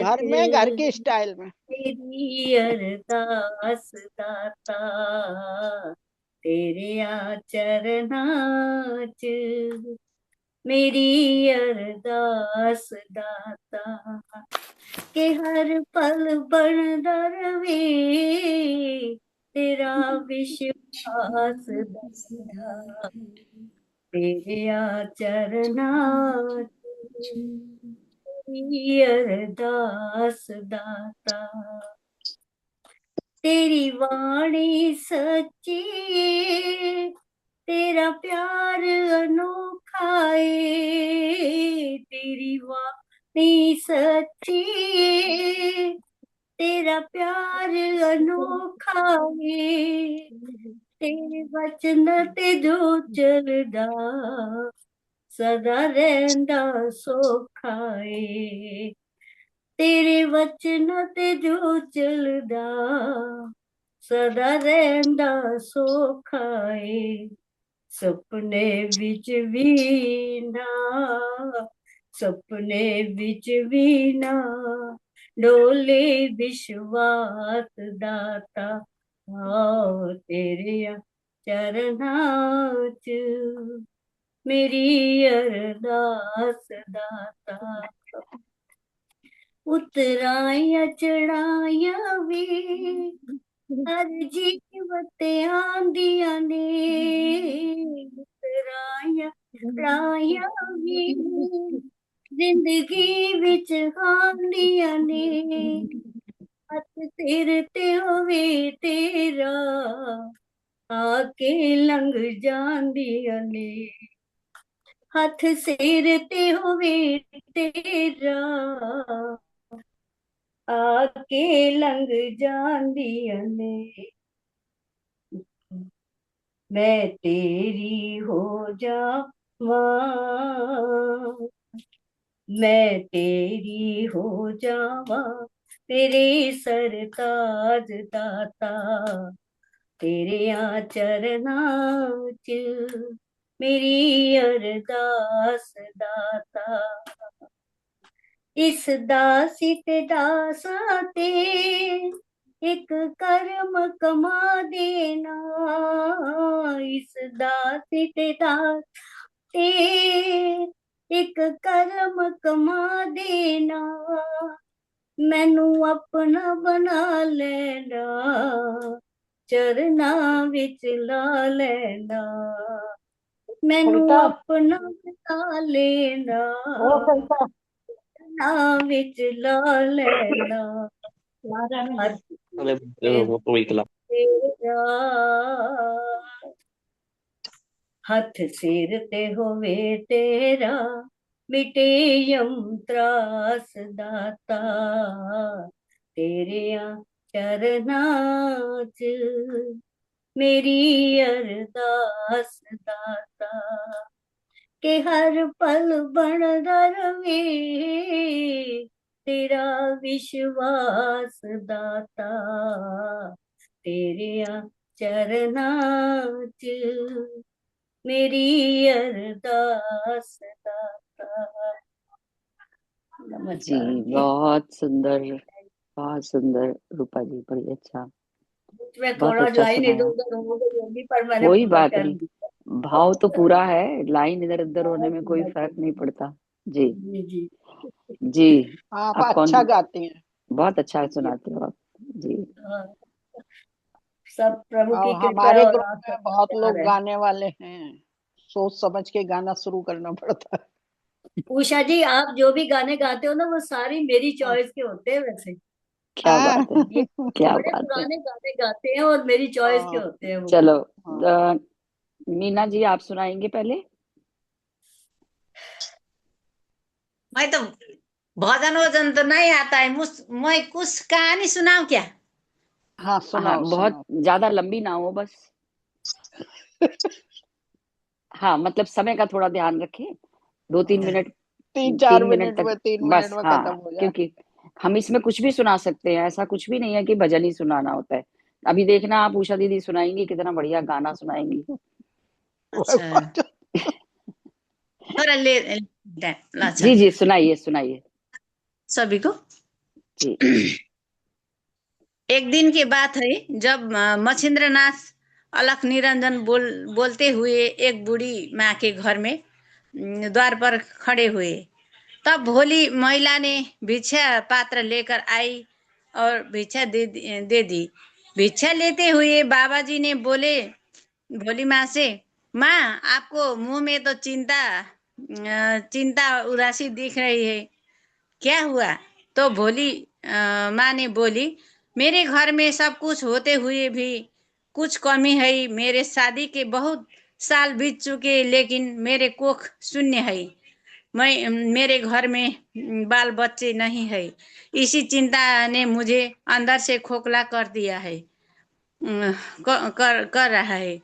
Speaker 6: घर में, घर के स्टाइल में।
Speaker 3: तेरी अरदास दाता, तेरे आचरणाच, मेरी अरदास दाता, के हर पल बन दरवे, तेरा विश्वास दाता, तेरे आचरणाच, मेरी अरदास दाता। तेरी वाणी सच्ची, तेरा प्यार अनोखा है। तेरी वाणी सच्ची, तेरा प्यार अनोखा है। तेरे वचन ते जो चलदा, सदा रहंदा सौखा है। तेरे वचन ते जो चलदा, सदा रहंदा सौखा है। सपने विच भी ना, सपने विच भी ना, डोले विश्वास दाता। आओ तेरे चरनां च मेरी अरदास दाता। उतराइयां चढ़ाइयां भी हर जीवत आंदियां ने। उतराइयां चढ़ाइयां भी जिंदगी विच आंदियां ने। हथ सिर ते होवे तेरा, आके लंघ जांदियां ने। हथ सिर ते होवे तेरा, आके लंघ जांदियां ने। मैं तेरी हो जावां, मैं तेरी हो जावां, तेरे सरताज दाता। तेरे चरनां च मेरी अरदास दाता। इस दासी ते दासा ते एक कर्म कमा देना। इस दासी ते दास ते एक कर्म कमा देना। मैनू अपना बना लेना, चरना विच ला लेना। मैनू
Speaker 6: कविता
Speaker 3: अपना बना लेना,
Speaker 6: ओ कविता
Speaker 3: चरना विच ला लेना। हथ तेरा, हथ सिर ते होवे तेरा, मिटे यम त्रास दाता। तेरे चरनां च मेरी अरदास दाता। के हर पल बनदा रवे तेरा विश्वास दाता। तेरे चरनां च मेरी अरदास दाता।
Speaker 1: जी
Speaker 3: नमस्कार।
Speaker 1: बहुत सुंदर, बहुत सुंदर रूपा जी, बड़ी अच्छा,
Speaker 3: मैं
Speaker 1: बहुत
Speaker 3: थोड़ा
Speaker 1: अच्छा
Speaker 3: लाइन इधर
Speaker 1: सुनाया।
Speaker 3: उधर हो गई होगी, पर मैंने
Speaker 1: कोई
Speaker 3: पूरा
Speaker 1: बात
Speaker 3: कर
Speaker 1: नहीं,
Speaker 3: दिया।
Speaker 1: भाव तो पूरा है, लाइन इधर उधर होने
Speaker 3: बहुत
Speaker 1: में कोई
Speaker 3: सुंदर
Speaker 1: फर्क
Speaker 3: कर
Speaker 1: नहीं
Speaker 3: दिया।
Speaker 1: पड़ता। जी
Speaker 3: जी जी।
Speaker 1: जी।
Speaker 6: आप
Speaker 1: आप कौन?
Speaker 6: अच्छा गाती हैं।
Speaker 1: बहुत अच्छा सुनाते हो आप। जी
Speaker 3: हाँ, सब प्रभु की
Speaker 6: और
Speaker 3: कृपा है
Speaker 6: हमारे
Speaker 3: और
Speaker 6: ग्रुप
Speaker 3: आप
Speaker 6: में
Speaker 3: सबका
Speaker 6: बहुत
Speaker 3: प्यार
Speaker 6: लोग
Speaker 3: है।
Speaker 6: गाने वाले हैं, सोच समझ के गाना शुरू करना पड़ता है।
Speaker 3: उषा जी, आप जो भी गाने गाते हो ना, वो सारी मेरी
Speaker 6: हाँ।
Speaker 3: चॉइस के होते हैं वैसे।
Speaker 1: क्या बात है,
Speaker 3: ये
Speaker 1: क्या
Speaker 3: बड़े
Speaker 1: बात है।
Speaker 3: पुराने गाने गाते हैं और मेरी चॉइस के
Speaker 6: हाँ,
Speaker 3: होते हैं वो।
Speaker 1: चलो
Speaker 6: हाँ।
Speaker 1: मीना जी आप सुनाएंगे पहले।
Speaker 7: मैं तो भजन वजन तो नहीं आता है, मैं कुछ कहानी सुनाऊं क्या?
Speaker 6: हाँ,
Speaker 1: हाँ,
Speaker 6: सुनाओ
Speaker 1: बहुत
Speaker 6: सुनाओ।
Speaker 1: ज्यादा लंबी ना हो बस। हाँ, मतलब समय का थोड़ा ध्यान रखें, 2-3
Speaker 6: हाँ,
Speaker 1: मिनट,
Speaker 6: 3-4
Speaker 1: 3 मिनट
Speaker 6: मिनट
Speaker 1: तक
Speaker 6: में 3 मिनट
Speaker 1: बस।
Speaker 6: में खत्म
Speaker 1: हाँ,
Speaker 6: हो जाए।
Speaker 1: क्योंकि हम इसमें कुछ भी सुना सकते हैं, ऐसा कुछ भी नहीं है कि भजन ही सुनाना होता है। अभी देखना आप उषा दीदी सुनाएंगी, कितना बढ़िया गाना सुनाएंगी।
Speaker 7: अच्छा, थोड़ा अच्छा
Speaker 1: जी जी, सुनाइए सुनाइए।
Speaker 7: सभी को।
Speaker 1: जी
Speaker 7: एक दिन की बात है, जब मछिंद्र नाथ अलख निरंजन बोलते हुए एक बूढ़ी माँ के घर में द्वार पर खड़े हुए। तब भोली महिला ने भिक्षा पात्र लेकर आई और भिक्षा दे दी। भिक्षा लेते हुए बाबा जी ने बोले भोली माँ से, माँ आपको मुंह में तो चिंता उदासी दिख रही है, क्या हुआ? तो भोली माँ ने बोली, मेरे घर में सब कुछ होते हुए भी कुछ कमी है। मेरे शादी के बहुत साल बीत चुके, लेकिन मेरे कोख शून्य है। मेरे घर में बाल बच्चे नहीं है। इसी चिंता ने मुझे अंदर से खोखला कर दिया है, कर रहा है।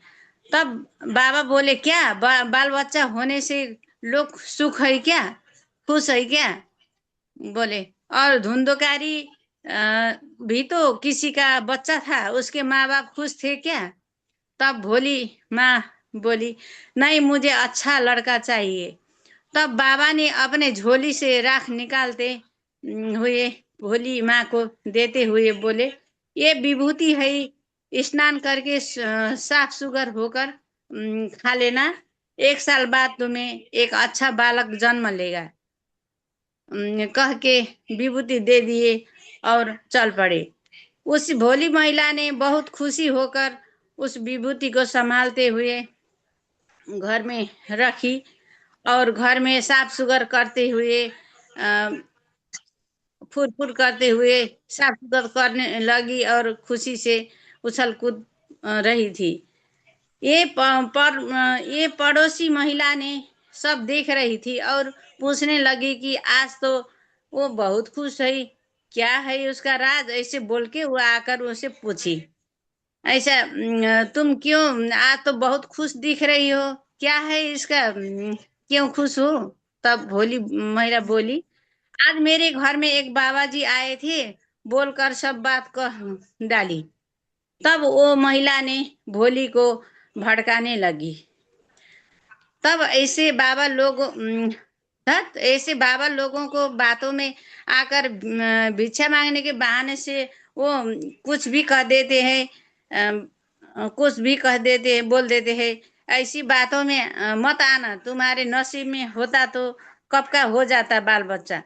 Speaker 7: तब बाबा बोले, क्या बाल बच्चा होने से लोग सुख है क्या, खुश है क्या? बोले, और धुंधकारी भी तो किसी का बच्चा था, उसके माँ बाप खुश थे क्या? तब भोली माँ बोली, नहीं, मुझे अच्छा लड़का चाहिए। तब बाबा ने अपने झोली से राख निकालते हुए भोली माँ को देते हुए बोले, ये विभूति है, स्नान करके साफ सुगर होकर खा लेना। 1 साल बाद तुम्हें एक अच्छा बालक जन्म लेगा। कह के विभूति दे दिए और चल पड़े। उस भोली महिला ने बहुत खुशी होकर उस विभूति को संभालते हुए घर में रखी और घर में साफ सुगर करते हुए फुर करते हुए साफ सुगर करने लगी और खुशी से उछल कूद रही थी। ये पड़ोसी महिला ने सब देख रही थी और पूछने लगी कि आज तो वो बहुत खुश है, क्या है उसका राज? ऐसे बोल के वो आकर उसे पूछी, ऐसा तुम क्यों आज तो बहुत खुश दिख रही हो, क्या है इसका, क्यों खुश हो? तब भोली महिला बोली, आज मेरे घर में एक बाबा जी आए थे, बोलकर सब बात कह डाली। तब वो महिला ने भोली को भड़काने लगी। तब ऐसे बाबा लोगों को बातों में आकर भिक्षा मांगने के बहाने से वो कुछ भी कह देते हैं, बोल देते हैं। ऐसी बातों में मत आना, तुम्हारे नसीब में होता तो कब का हो जाता बाल बच्चा।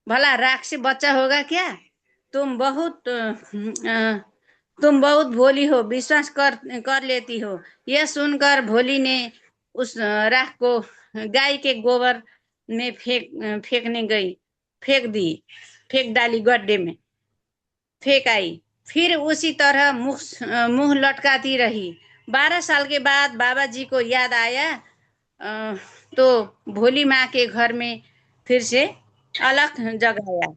Speaker 7: भला राख से बच्चा होगा क्या? तुम बहुत भोली हो, विश्वास कर लेती हो। यह सुनकर भोली ने उस राख को गाय के गोबर में फेंक डाली, गड्ढे में फेंक आई। फिर उसी तरह मुंह लटकाती रही। 12 साल के बाद बाबा जी को याद आया तो भोली माँ के घर में फिर से अलख जगाया।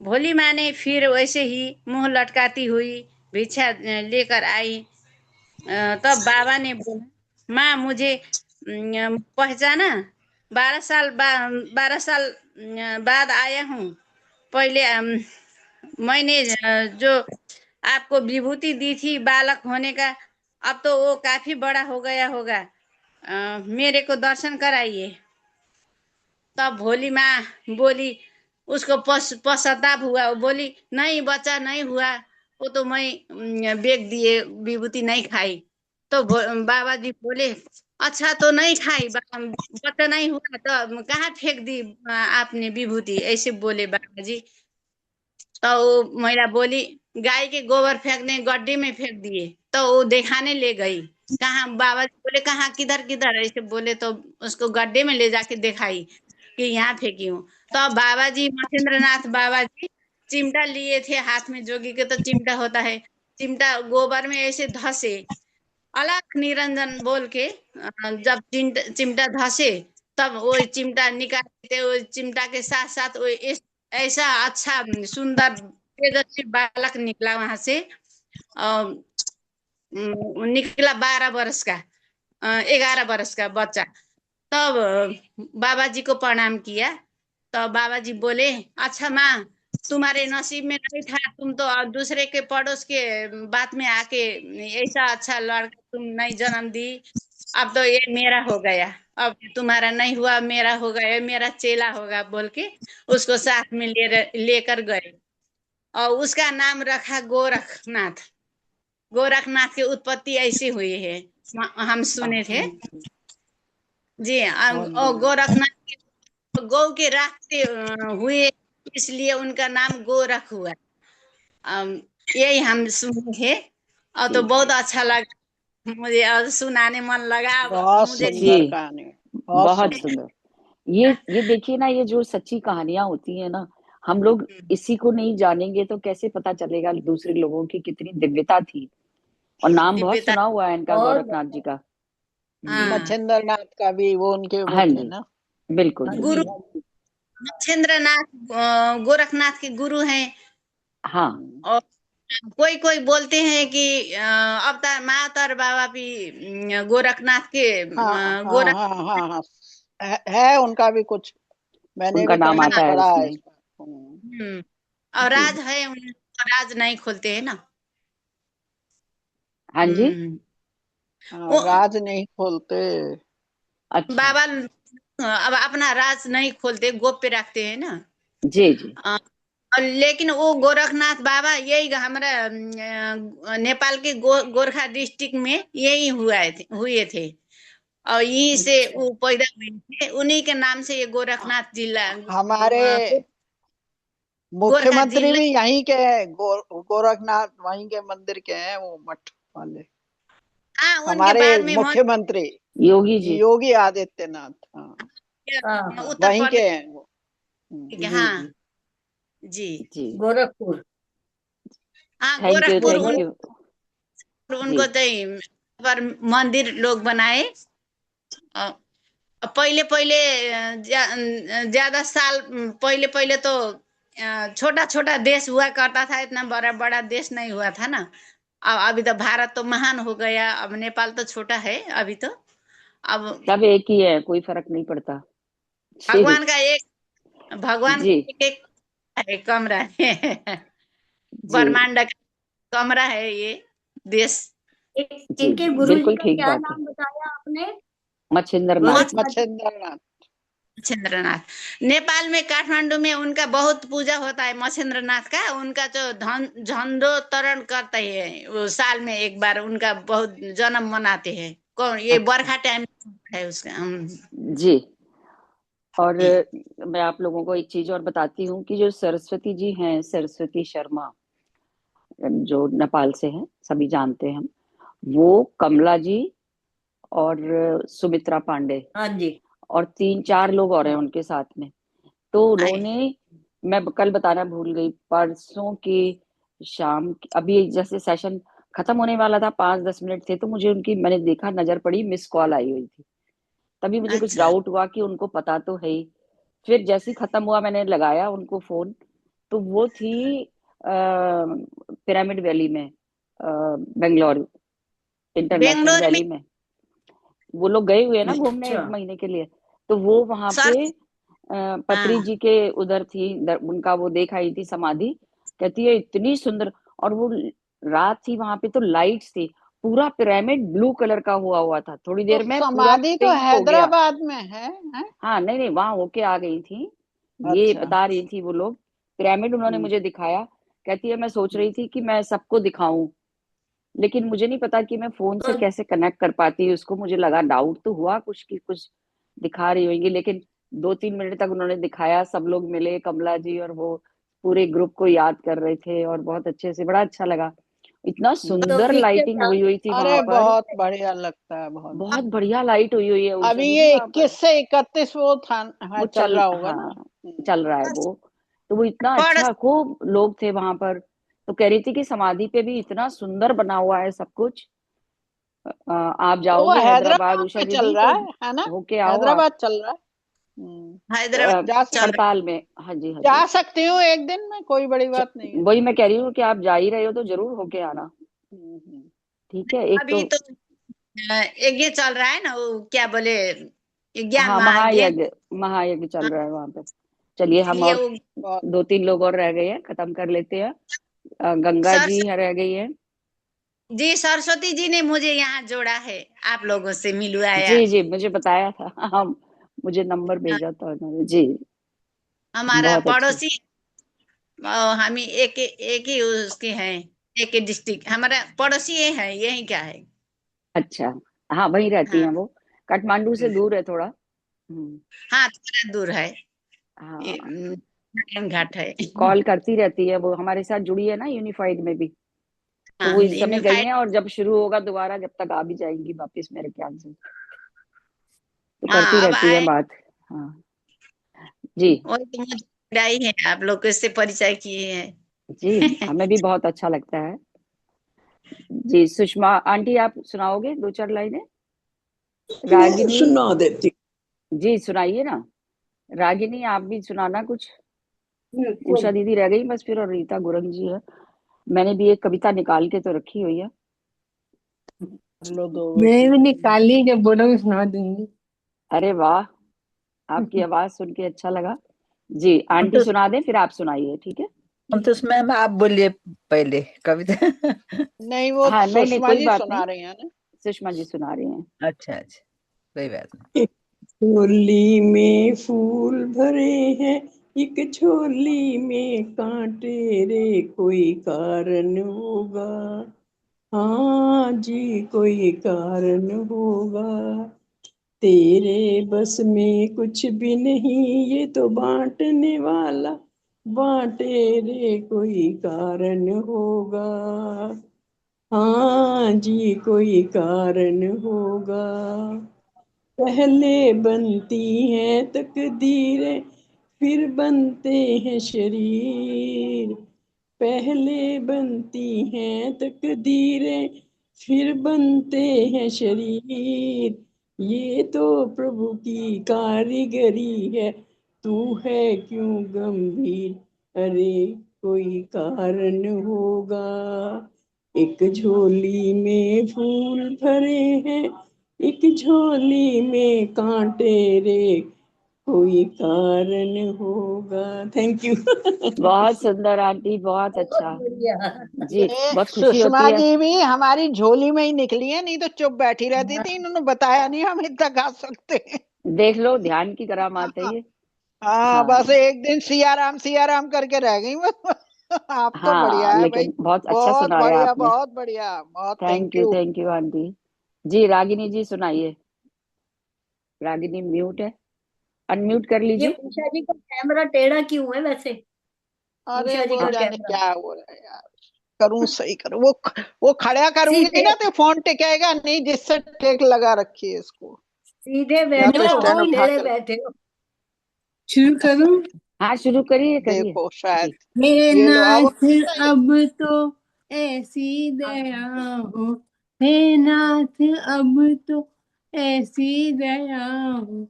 Speaker 7: भोली माँ ने फिर वैसे ही मुंह लटकाती हुई भिक्षा लेकर आई। तब बाबा ने बोला, माँ मुझे पहचाना? 12 साल बाद आया हूँ। पहले मैंने जो आपको विभूति दी थी बालक होने का, अब तो वो काफी बड़ा हो गया होगा, मेरे को दर्शन कराइए। तब भोली माँ बोली, उसको पश्चाताप हुआ। वो बोली, नहीं बच्चा नहीं हुआ, वो तो मैं बेच दिए, विभूति नहीं खाई। तो बाबा जी बोले, अच्छा तो नहीं खाई, बच्चा नहीं हुआ तो कहाँ फेंक दी आपने विभूति? ऐसे बोले बाबा जी। तो वो महिला बोली, गाय के गोबर फेंकने गड्ढे में फेंक दिए। तो वो दिखाने ले गई। कहाँ? बाबा जी बोले, कहाँ, किधर किधर? ऐसे बोले तो उसको गड्ढे में ले जाके दिखाई कि यहाँ फेंकी हूँ। तो बाबा जी, महेंद्र नाथ बाबा जी चिमटा लिए थे हाथ में, जोगी के तो चिमटा होता है, चिमटा गोबर में ऐसे धसे, अलख निरंजन बोल के जब चिमटा धसे तब वो चिमटा निकालते, वो चिमटा के साथ साथ वो ऐसा अच्छा सुंदर तेजस्वी बालक निकला वहां से। निकला 12 वर्ष का, 11 वर्ष का बच्चा। तब बाबा जी को प्रणाम किया। तो बाबा जी बोले, अच्छा माँ, तुम्हारे नसीब में नहीं था, तुम तो दूसरे के पड़ोस के बात में आके ऐसा अच्छा लड़का तुम नहीं जन्म दी। अब तो ये मेरा हो गया, अब तुम्हारा नहीं हुआ, मेरा हो गया, मेरा चेला होगा बोल के उसको साथ में लेकर गए और उसका नाम रखा गोरखनाथ। गोरखनाथ की उत्पत्ति ऐसी हुई है, हम सुने थे जी। और गोरखनाथ गौ के राख से हुए, इसलिए उनका नाम गोरख हुआ। यही हम सुने थे और तो बहुत अच्छा लगा मुझे और सुनाने मन लगा।
Speaker 6: बहुत
Speaker 7: मुझे
Speaker 6: सुंदर कहानी, बहुत
Speaker 1: बहुत
Speaker 6: सुंदर।
Speaker 1: सुंदर। ये देखिए ना, ये जो सच्ची कहानियां होती है ना, हम लोग इसी को नहीं जानेंगे तो कैसे पता चलेगा दूसरे लोगों की कितनी दिव्यता थी। और नाम बहुत
Speaker 7: दिव्यता
Speaker 1: सुना हुआ है इनका,
Speaker 3: और
Speaker 1: गोरखनाथ जी का।
Speaker 7: हाँ
Speaker 6: मच्छिंद्र नाथ का भी वो उनके वो
Speaker 1: हाँ
Speaker 6: थे
Speaker 1: जी,
Speaker 6: ना।
Speaker 1: बिल्कुल
Speaker 7: गुरु
Speaker 1: बिल्कुल।
Speaker 7: मच्छिंद्र नाथ गोरखनाथ के गुरु हैं।
Speaker 1: हाँ
Speaker 7: और कोई कोई बोलते हैं कि अवतार मातर बाबा भी गोरखनाथ के
Speaker 6: हाँ हाँ
Speaker 7: गोरख
Speaker 6: हाँ हाँ हाँ, है उनका भी कुछ, मैंने
Speaker 1: उनका
Speaker 6: भी
Speaker 1: नाम
Speaker 6: कहीं
Speaker 1: आता है
Speaker 6: पढ़ा है
Speaker 1: उसमें।
Speaker 6: इसका।
Speaker 7: और
Speaker 1: जी
Speaker 7: राज है राज नहीं खोलते हैं ना।
Speaker 1: हाँ जी।
Speaker 6: हाँ,
Speaker 7: वो
Speaker 6: राज नहीं खोलते।
Speaker 1: अच्छा
Speaker 7: बाबा अब अपना राज नहीं खोलते, गोप्य रखते हैं ना।
Speaker 1: जी जी।
Speaker 7: और लेकिन वो गोरखनाथ बाबा यही हमारा नेपाल के गोरखा डिस्ट्रिक्ट में यही हुए थे। और यहीं से वो पैदा हुए थे, उन्हीं के नाम से ये गोरखनाथ जिला
Speaker 6: हमारे
Speaker 7: गोरखा
Speaker 6: मुख्यमंत्री
Speaker 7: जिला।
Speaker 6: भी यहीं के हैं, गोरखनाथ वहीं के मंदिर के हैं, वो मठ वाले
Speaker 7: हाँ उनके
Speaker 6: हमारे
Speaker 7: बाद में
Speaker 6: मुख्यमंत्री
Speaker 1: योगी जी।
Speaker 6: योगी आदित्यनाथ। हाँ,
Speaker 3: हाँ
Speaker 7: उत्तर
Speaker 6: वहीं के
Speaker 7: प्रदेश
Speaker 6: हैं वो।
Speaker 7: के।
Speaker 1: जी
Speaker 7: हाँ
Speaker 1: जी
Speaker 7: जी।
Speaker 1: जी।
Speaker 3: गोरखपुर।
Speaker 7: हाँ
Speaker 1: thank you
Speaker 7: Gorakhpur
Speaker 1: thank you. जी
Speaker 7: उनको तो पर मंदिर लोग बनाए। अ, पहले पहले ज्यादा साल पहले पहले तो छोटा छोटा देश हुआ करता था, इतना बड़ा बड़ा देश नहीं हुआ था ना। अब अभी तो भारत तो महान हो गया, अब नेपाल तो छोटा है अभी तो। अब
Speaker 1: सब एक ही है, कोई फर्क नहीं पड़ता। जी
Speaker 7: भगवान का एक भगवान
Speaker 1: जी
Speaker 7: का एक है कमरा है
Speaker 1: जी
Speaker 7: ब्रह्मांड का कमरा है ये देश।
Speaker 1: जी
Speaker 3: इनके
Speaker 1: जी,
Speaker 3: गुरुजी
Speaker 1: बिल्कुल
Speaker 3: का
Speaker 1: ठीक
Speaker 3: क्या
Speaker 1: बात है।
Speaker 3: नाम बताया आपने?
Speaker 1: मच्छिंद्र नाथ।
Speaker 7: मत
Speaker 6: मच्छिंद्रनाथ।
Speaker 7: मच्छिंद्रनाथ नेपाल में काठमांडू में उनका बहुत पूजा होता है मच्छिंद्रनाथ का। उनका जो झंडोत्तोलन करते हैं वो साल में एक बार, उनका बहुत जन्म मनाते हैं। कौन ये
Speaker 1: अच्छा
Speaker 7: बरखा टाइम है उसका
Speaker 1: जी। और मैं आप लोगों को एक चीज और बताती हूँ कि जो सरस्वती जी हैं, सरस्वती शर्मा, जो नेपाल से हैं, सभी जानते हैं हम, वो कमला जी और सुमित्रा पांडे
Speaker 3: हाँ जी।
Speaker 1: और 3-4 लोग और हैं उनके साथ में। तो
Speaker 7: है।
Speaker 1: उन्होंने, मैं कल बताना भूल गई, परसों की शाम अभी जैसे सेशन खत्म होने वाला था, 5-10 मिनट थे, तो मुझे उनकी, मैंने देखा, नजर पड़ी, मिस कॉल आई हुई थी। तभी मुझे कुछ
Speaker 7: अच्छा
Speaker 1: डाउट हुआ कि उनको पता तो है ही। फिर जैसे ही खत्म हुआ मैंने लगाया उनको फोन, तो वो थी पिरामिड वैली में, बेंगलोर इंटरनेशनल
Speaker 7: बेंगलोर में
Speaker 1: वैली में। वो लोग गए हुए हैं ना घूमने
Speaker 3: अच्छा
Speaker 1: 1 महीने के लिए। तो वो वहां
Speaker 7: सर।
Speaker 1: पे पत्री
Speaker 7: हाँ
Speaker 1: जी के उधर थी, उनका वो देख आई थी समाधि। कहती है इतनी सुंदर, और वो रात थी वहां पे तो लाइट्स थी, पूरा पिरामिड ब्लू कलर का हुआ हुआ था, थोड़ी
Speaker 6: तो
Speaker 1: देर में पूरा
Speaker 6: समाधि तो
Speaker 1: पिंक हो गया।
Speaker 6: हैदराबाद में है?
Speaker 1: हाँ नहीं नहीं, वहां होके आ गई थी, ये
Speaker 6: अच्छा।
Speaker 1: बता रही थी वो लोग। पिरामिड उन्होंने
Speaker 6: हम्म,
Speaker 1: मुझे दिखाया। कहती है मैं सोच
Speaker 6: हम्म।
Speaker 1: रही थी कि मैं सबको दिखाऊं, लेकिन मुझे नहीं पता कि मैं फोन से
Speaker 3: तो
Speaker 1: कैसे कनेक्ट कर पाती उसको। मुझे लगा, डाउट तो हुआ कुछ कि कुछ दिखा रही होंगी, लेकिन 2-3 मिनट तक उन्होंने दिखाया, सब लोग मिले, कमला जी और वो पूरे ग्रुप को याद कर रहे थे, और बहुत अच्छे से, बड़ा अच्छा लगा। इतना
Speaker 3: तो
Speaker 1: सुंदर
Speaker 3: पिक्चर
Speaker 1: लाइटिंग हुई हुई थी वहां
Speaker 6: अरे
Speaker 1: पर,
Speaker 6: बहुत बढ़िया लगता है, बहुत
Speaker 1: बहुत
Speaker 6: बढ़िया।
Speaker 1: बढ़िया लाइट हुई हुई है उषा
Speaker 6: अभी
Speaker 1: दीदी
Speaker 6: ये
Speaker 1: वहां पर।
Speaker 6: 21 से 31 वो था है,
Speaker 1: वो
Speaker 6: चल
Speaker 1: चल,
Speaker 6: रहा होगा ना।
Speaker 1: हाँ चल रहा है वो। तो वो इतना
Speaker 7: पड़
Speaker 1: अच्छा, खूब लोग थे वहां पर। तो कह रही थी कि समाधि पे भी इतना सुंदर बना हुआ है सब कुछ। आप
Speaker 6: तो वो
Speaker 1: जाओगे हैदराबाद
Speaker 6: हैदराबाद
Speaker 1: उषा
Speaker 6: में चल
Speaker 1: दीदी
Speaker 6: रहा
Speaker 1: तो
Speaker 6: है ना?
Speaker 1: होके आओ आप।
Speaker 6: हैदराबाद चल रहा है।
Speaker 7: हैदराबाद
Speaker 6: जा सक,
Speaker 7: चल रहा
Speaker 1: हड़ताल में, हाँ जी हाँ जी।
Speaker 6: जा सकती हूँ एक दिन में, कोई बड़ी
Speaker 1: च-
Speaker 6: बात नहीं है।
Speaker 1: वही मैं कह रही हूँ कि आप जा ही रहे हो तो जरूर होके आना।
Speaker 6: हम्म।
Speaker 1: ठीक है,
Speaker 7: है।
Speaker 1: एक तो
Speaker 7: अभी तो एक ये चल रहा है ना, वो क्या बोले, ज्ञान
Speaker 1: हाँ
Speaker 7: महायज्ञ।
Speaker 1: महायज्ञ, महायज्ञ चल रहा है वहां पे। चलिए हम
Speaker 7: ये
Speaker 1: और
Speaker 7: वो
Speaker 1: 2-3 लोग और रह गए हैं, खत्म कर लेते हैं। गंगा
Speaker 7: सर
Speaker 1: जी रह गई है।
Speaker 7: जी सरस्वती जी ने मुझे यहाँ जोड़ा है, आप लोगों से मिलवाया।
Speaker 1: जी जी, मुझे बताया था हम, मुझे नंबर भेजा था उन्होंने जी।
Speaker 7: हमारा
Speaker 1: बहुत अच्छे।
Speaker 7: पड़ोसी हम एक ही उसके हैं, एक ही डिस्ट्रिक्ट हमारा पड़ोसी ये है, यही क्या है।
Speaker 1: अच्छा, हाँ वहीं रहती
Speaker 7: हाँ
Speaker 1: हैं वो, काठमांडू से दूर है थोड़ा।
Speaker 7: हाँ थोड़ा दूर है। ये
Speaker 1: हाँ,
Speaker 7: नारायण घाट है।
Speaker 1: कॉल करती रहती है वो, हमारे साथ जुड़ी है ना यूनिफाइड में भी। तो
Speaker 7: हाँ
Speaker 1: वो इस समय गई
Speaker 7: यूनिफाइड।
Speaker 1: हैं, और जब शुरू होगा दोबारा, जब तक आ भी जाएंगी वापस मेरे ख्याल से, तो करती
Speaker 7: हाँ अब
Speaker 1: रहती है
Speaker 7: आए।
Speaker 1: बात। हाँ जी।
Speaker 7: वही तो आई है, आप लोग इससे परिचय किए हैं।
Speaker 1: जी हमें भी बहुत अच्छा लगता है। जी सुषमा आंटी आप सुनाओगे 2-4 लाइनें? रागिनी
Speaker 8: सुना देती
Speaker 1: जी सुनाइए ना। रागिनी आप भी सुनाना कुछ। उषा दीदी रह गई बस फिर, और रीता गुरंग जी है। मैंने भी एक कविता निकाल के तो रखी हुई है।
Speaker 6: लो दो
Speaker 2: मैं भी निकाली, जब बोलोगे सुना दूंगी।
Speaker 1: अरे वाह, आपकी आवाज सुन के अच्छा लगा। जी
Speaker 9: हम
Speaker 1: आंटी
Speaker 9: तो
Speaker 1: सुना दें फिर आप सुनाइए, ठीक है?
Speaker 9: मैम आप बोलिए पहले कविता।
Speaker 6: नहीं, वो
Speaker 1: हाँ नहीं
Speaker 6: सुषमा
Speaker 1: कोई
Speaker 6: जी
Speaker 1: बात
Speaker 6: सुना
Speaker 1: नहीं,
Speaker 6: रही है ना।
Speaker 1: सुषमा जी सुना रही हैं।
Speaker 9: अच्छा अच्छा, कोई बात नहीं।
Speaker 8: झोली में फूल भरे हैं, एक झोली में कांटे रे, कोई कारण होगा। हाँ जी कोई कारण होगा। तेरे बस में कुछ भी नहीं, ये तो बांटने वाला बांटे रे, कोई कारण होगा। हाँ जी कोई कारण होगा। पहले बनती हैं तकदीरें, फिर बनते हैं शरीर। पहले बनती हैं तकदीरें, फिर बनते हैं शरीर। ये तो प्रभु की कारीगरी है, तू है क्यों गंभीर। अरे कोई कारण होगा। एक झोली में फूल भरे हैं, एक झोली में कांटे रे, कोई कारण होगा। Thank you.
Speaker 1: बहुत सुंदर आंटी, बहुत अच्छा।
Speaker 3: बढ़िया।
Speaker 1: जी
Speaker 6: ये
Speaker 1: बहुत खुशी
Speaker 6: सुषमा
Speaker 1: होती है।
Speaker 6: जी भी हमारी झोली में ही निकली है, नहीं तो चुप बैठी रहती थी। इन्होंने बताया नहीं हम इतना गा सकते हैं।
Speaker 1: देख लो ध्यान की करामात है ये।
Speaker 6: हाँ,
Speaker 1: हाँ
Speaker 6: बस एक दिन सिया राम करके रह गई बस। आप तो बढ़िया
Speaker 1: हाँ
Speaker 6: है भाई।
Speaker 1: लेकिन बहुत अच्छा
Speaker 6: बहुत
Speaker 1: सुनाया
Speaker 6: बढ़िया,
Speaker 1: आपने।
Speaker 6: बहुत बढ़िया, बहुत thank you.
Speaker 1: Thank you aunty. जी रागिनी जी सुनाइए। रागिनी म्यूट है, अनम्यूट कर
Speaker 3: ये
Speaker 1: लीजिए।
Speaker 3: उषा जी का कैमरा टेढ़ा क्यों है वैसे?
Speaker 6: अरे
Speaker 3: उषा जी
Speaker 6: वो
Speaker 3: का
Speaker 6: जाने
Speaker 3: कैमरा
Speaker 6: क्या हो रहा है यार। करूं सही करूं, वो खड़ा करूंगी
Speaker 3: सीधे
Speaker 6: ना तो फोन टिकेगा नहीं, जिससे टेक लगा रखी है इसको।
Speaker 3: सीधे
Speaker 6: या
Speaker 3: बैठो,
Speaker 6: तो स्टैंड उठा
Speaker 3: टेढ़े
Speaker 6: कर
Speaker 3: बैठे हो।
Speaker 2: शुरू करूं?
Speaker 1: हाँ शुरू करिए करिए।
Speaker 6: देखो शायद।
Speaker 1: जी
Speaker 2: हे
Speaker 6: ये लो अब
Speaker 2: नाथ अब तो ऐसी दया हो, हे नाथ अब तो ऐसी दया हो,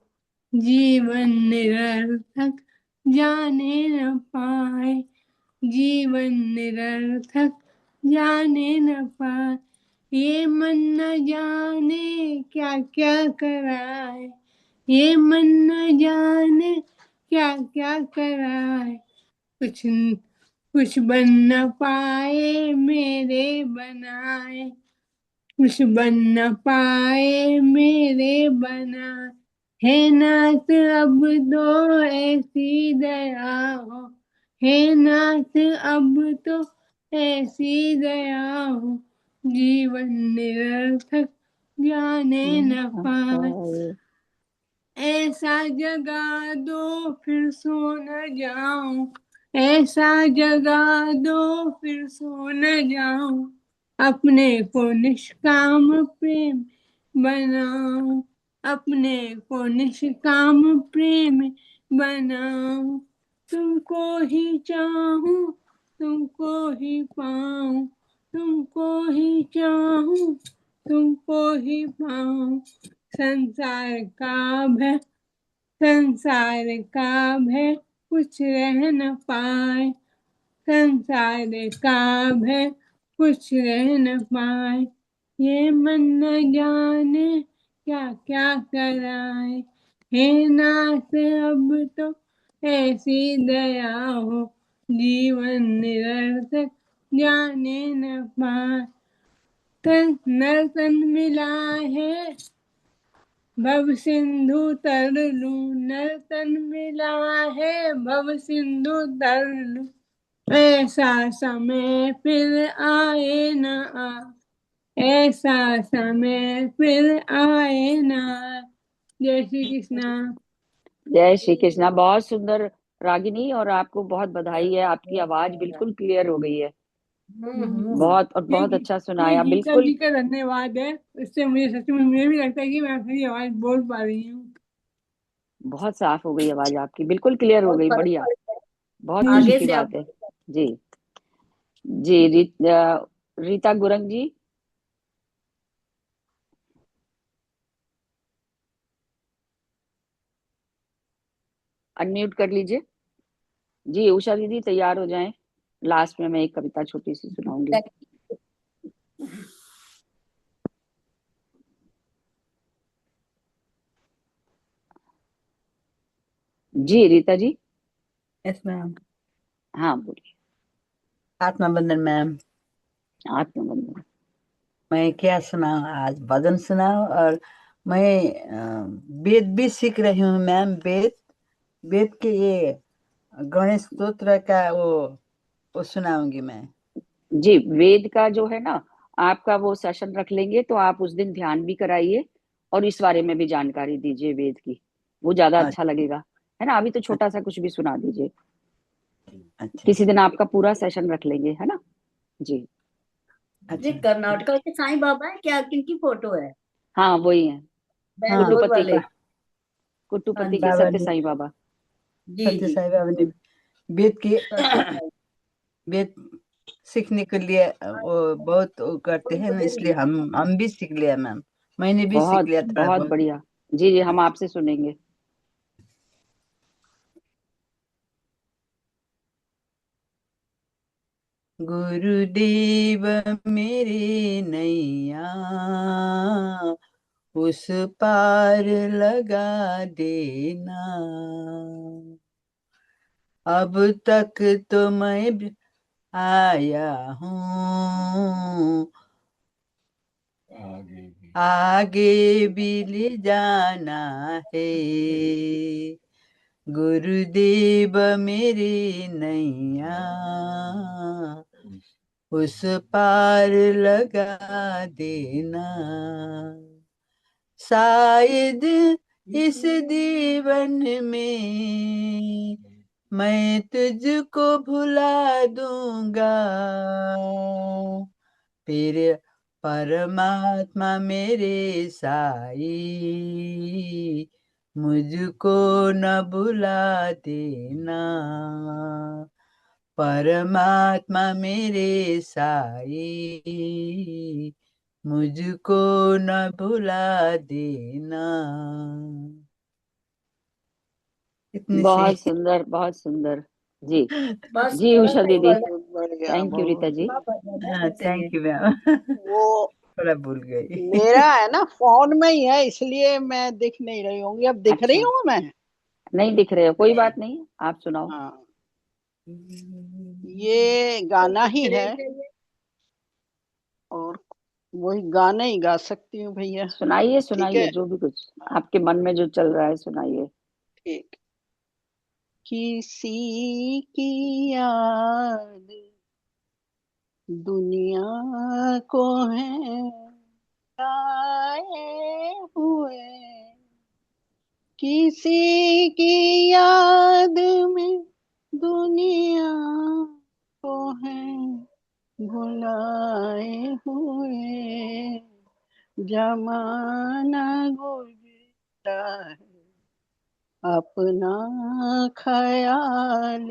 Speaker 2: जीवन निरर्थक जाने न पाए, जीवन निरर्थक जाने न पाए, ये मन न जाने क्या क्या कराए, ये मन न जाने क्या क्या कराए, कुछ कुछ बन न पाए मेरे बनाए, कुछ बन न पाए मेरे बनाए, हे नाथ अब दो ऐसी दया हो, हे नाथ अब तो ऐसी दया हो, जीवन निरर्थक जाने न पाए, ऐसा जगा दो फिर सो न जाऊं, ऐसा जगा दो फिर सो न जाऊं, अपने को निष्काम प्रेम बनाऊं, अपने को निष्काम प्रेम बनाऊं, तुमको ही चाहूं तुमको ही पाऊं, तुमको ही चाहूं तुमको ही पाऊं, संसार का भय संसार का भय कुछ रह न पाए, संसार का भय कुछ रह न पाए, ये मन न जाने क्या क्या कराए, हे नाथ अब तो ऐसी दया हो, जीवन निरर्थक जाने न पाए, तन नर तन मिला है भव सिंधु तर लूं, नर तन मिला है भव सिंधु तर लूं, ऐसा समय फिर आए न आ, ऐसा समय फिर आए न आ। जय श्री कृष्णा।
Speaker 1: जय श्री कृष्णा। बहुत सुंदर रागिनी, और आपको बहुत बधाई है, आपकी आवाज बिल्कुल क्लियर हो गई है। बहुत और बहुत अच्छा
Speaker 2: ये
Speaker 1: सुनाया
Speaker 2: गीता
Speaker 1: बिल्कुल।
Speaker 2: जी का धन्यवाद है, इससे मुझे सच में मुझे भी लगता है कि मैं अपनी आवाज बोल पा रही हूँ।
Speaker 1: बहुत साफ हो गई आवाज आपकी, बिल्कुल क्लियर हो
Speaker 3: बहुत
Speaker 1: गई,
Speaker 3: फर्क
Speaker 1: बढ़िया।
Speaker 3: पड़ता है।
Speaker 1: बहुत
Speaker 3: आगे
Speaker 1: खुशी की
Speaker 3: से
Speaker 1: बात
Speaker 3: आप
Speaker 1: है। जी जी, रीता गुरंग जी। अनम्यूट कर लीजिए। जी उषा दीदी तैयार हो जाएं, लास्ट में मैं एक कविता छोटी सी सुनाऊंगी। जी रीता जी।
Speaker 9: Yes ma'am.
Speaker 1: हाँ बोलिए।
Speaker 9: आत्मा बंधन मैम।
Speaker 1: आत्मबंधन।
Speaker 9: मैं क्या सुनाऊं, आज भजन सुनाऊं। और मैं वेद भी सीख रही हूँ मैम। वेद वेद के ये गणेश स्तोत्र का वो सुनाऊंगी मैं।
Speaker 1: जी वेद का जो है ना, आपका वो सेशन रख लेंगे तो आप उस दिन ध्यान भी कराइए और इस बारे में भी जानकारी दीजिए वेद की, वो ज्यादा अच्छा
Speaker 9: अच्छा
Speaker 1: लगेगा, है ना। अभी तो छोटा सा कुछ भी सुना दीजिए,
Speaker 9: अच्छा
Speaker 1: किसी दिन आपका पूरा सेशन रख लेंगे, है ना। जी
Speaker 3: जी
Speaker 9: अच्छा।
Speaker 3: कर्नाटका के साईं बाबा है क्या, किनकी फोटो है?
Speaker 1: हाँ वही है,
Speaker 9: हाँ
Speaker 3: बैंगलोर
Speaker 1: कुट्टूपति
Speaker 3: वाले।
Speaker 1: के,
Speaker 3: हाँ
Speaker 1: कुट्टूपति के
Speaker 3: जी,
Speaker 9: बाबा
Speaker 1: सत्य
Speaker 9: ने,
Speaker 1: साईं बाबा।
Speaker 3: जी
Speaker 9: सत्य
Speaker 3: जी
Speaker 9: साई बाबा ने वेद के
Speaker 3: सत्य साईं।
Speaker 9: वेद सीखने के लिए वो बहुत वो करते हैं ना, इसलिए हम भी सीख लिया मैम। मैंने भी सीख
Speaker 1: बहुत
Speaker 9: लिया थोड़ा
Speaker 1: बहुत
Speaker 9: बहुत।
Speaker 1: बढ़िया। जी जी हम आपसे सुनेंगे।
Speaker 9: गुरुदेव मेरे नैया उस पार लगा देना। अब तक तो मैं आया हूँ, आगे भी ले जाना है। गुरुदेव मेरे नैया उस पार लगा देना। शायद इस जीवन में मैं तुझको भुला दूंगा, फिर परमात्मा मेरे साई मुझको न भुला देना। परमात्मा मेरे साई मुझको न भुला देना। इतनी सी।
Speaker 1: बहुत सुंदर बहुत सुंदर। जी
Speaker 3: बस
Speaker 1: जी
Speaker 3: बस
Speaker 1: उषा
Speaker 3: सही
Speaker 1: दीदी।
Speaker 3: बात है।
Speaker 6: बहुत बढ़िया,
Speaker 1: थैंक यू रीता
Speaker 6: बहुत
Speaker 1: जी।
Speaker 3: आप बजाना चाहिए।
Speaker 9: Thank you ma'am.
Speaker 6: वो
Speaker 9: थोड़ा भूल गई।
Speaker 6: मेरा है ना फोन में ही है, इसलिए मैं दिख नहीं रही होंगी। अब दिख रही
Speaker 1: अच्छा
Speaker 6: हूँ मैं।
Speaker 1: नहीं दिख रहे हो, कोई बात नहीं, आप सुनाओ।
Speaker 6: हाँ, ये गाना ही है और वही गाना ही गा सकती हूँ भैया।
Speaker 1: सुनाइए
Speaker 6: ठीक
Speaker 1: सुनाइए,
Speaker 6: है।
Speaker 1: जो भी कुछ आपके मन में जो चल रहा है सुनाइए।
Speaker 6: ठीक। किसी की याद दुनिया को है आए हुए, किसी की याद में दुनिया को है भुलाए हुए। जमाना गुजरा है अपना ख्याल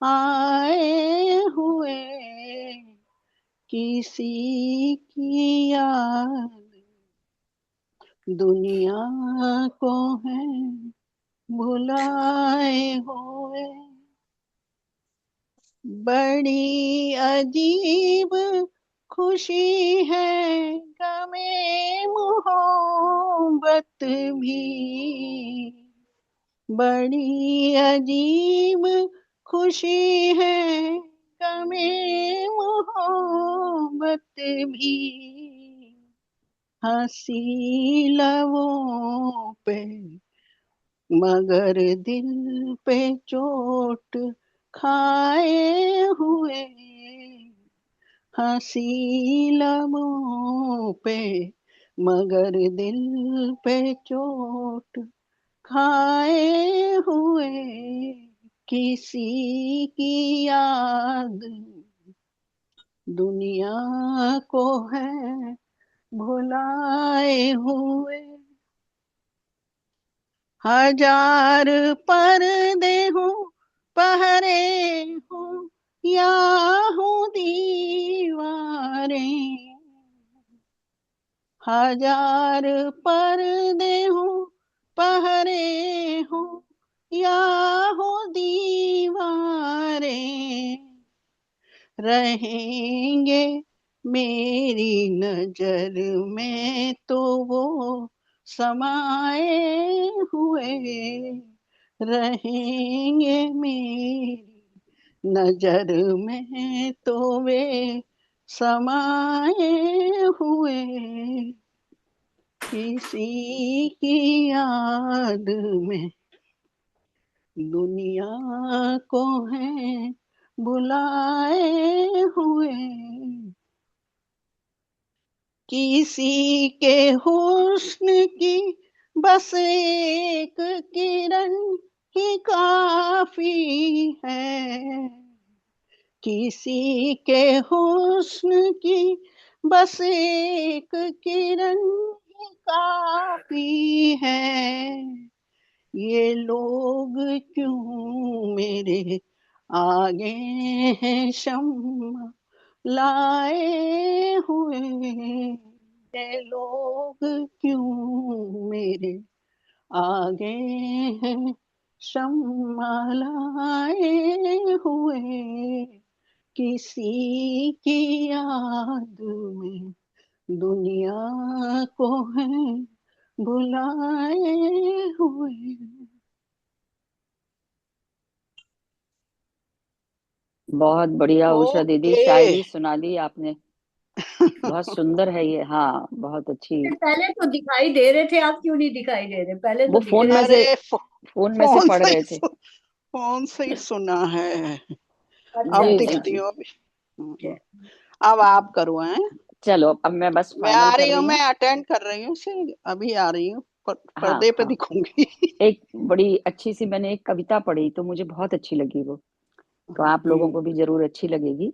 Speaker 6: आए हुए, किसी की याद दुनिया को है भुलाए हुए। बड़ी अजीब खुशी है गमे मोहब्बत भी, बड़ी अजीब खुशी है गमे मोहब्बत भी। हंसी लबों पे मगर दिल पे चोट खाए हुए, हंसी लबों पे मगर दिल पे चोट खाए हुए, किसी की याद दुनिया को है भुलाए हुए। हजार पर्दे हो पहरे हूँ या हूँ दीवारें, हजार पर्दे हूँ पहरे हूँ या हूँ दीवारें, रहेंगे मेरी नजर में तो वो समाए हुए, रहेंगे मेरी नजर में तो वे समाए हुए, किसी की याद में दुनिया को है बुलाए हुए, किसी के हुस्न की बस एक किरण ही काफी है, किसी के हुस्न की बस एक किरण ही काफी है, ये लोग क्यों मेरे आगे हैं शम्मा लाए हुए, ये लोग क्यों मेरे आगे हैं शम्मा लाए हुए, किसी की याद में दुनिया को है बुलाए हुए।
Speaker 1: बहुत बढ़िया उषा दीदी,
Speaker 6: ओके
Speaker 1: शायरी सुना दी आपने, बहुत सुंदर है ये। हाँ, बहुत अच्छी।
Speaker 3: पहले तो दिखाई दे रहे थे, आप क्यों नहीं दिखाई दे रहे? पहले
Speaker 1: वो
Speaker 3: तो दिख
Speaker 1: फोन
Speaker 3: रहे
Speaker 1: में
Speaker 3: थे।
Speaker 1: से
Speaker 6: अरे
Speaker 1: फोन में से
Speaker 6: फोन
Speaker 1: पढ़
Speaker 6: से
Speaker 1: रहे
Speaker 6: ही
Speaker 1: थे।
Speaker 6: फोन से ही सुना है।
Speaker 3: अच्छा
Speaker 6: अब
Speaker 1: जी जी
Speaker 3: अच्छा।
Speaker 6: दिखती
Speaker 1: जी।
Speaker 6: हूँ अभी। अब आप करो हैं।
Speaker 1: चलो अब मैं बस
Speaker 6: मैं
Speaker 1: फाइनल
Speaker 6: आ
Speaker 1: कर
Speaker 6: रही हूँ,
Speaker 1: रही
Speaker 6: मैं
Speaker 1: हूँ।
Speaker 6: अटेंड कर रही हूँ इसे, अभी आ रही हूँ,
Speaker 1: हाँ
Speaker 6: पर्दे पे
Speaker 1: हाँ,
Speaker 6: दिखूंगी।
Speaker 1: एक बड़ी अच्छी सी मैंने एक कविता पढ़ी तो मुझे बहुत अच्छी लगी वो, तो आप लोगों को भी जरूर अच्छी लगेगी।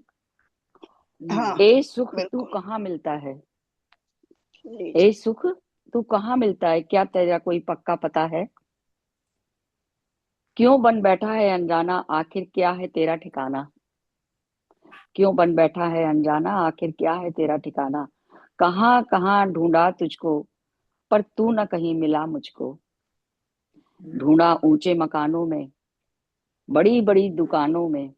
Speaker 6: हाँ
Speaker 1: ए सुख तू
Speaker 6: बिल्कुल।
Speaker 1: कहाँ मिलता है,
Speaker 6: जी
Speaker 1: ए
Speaker 6: जी।
Speaker 1: सुख तू कहाँ मिलता है, क्या तेरा कोई पक्का पता है, क्यों बन बैठा है अनजाना, आखिर क्या है तेरा ठिकाना, क्यों बन बैठा है अनजाना, आखिर क्या है तेरा ठिकाना, कहाँ कहाँ ढूंढा तुझको पर तू न कहीं मिला मुझको, ढूंढा ऊंचे मकानों में, बड़ी बड़ी दुकानों में,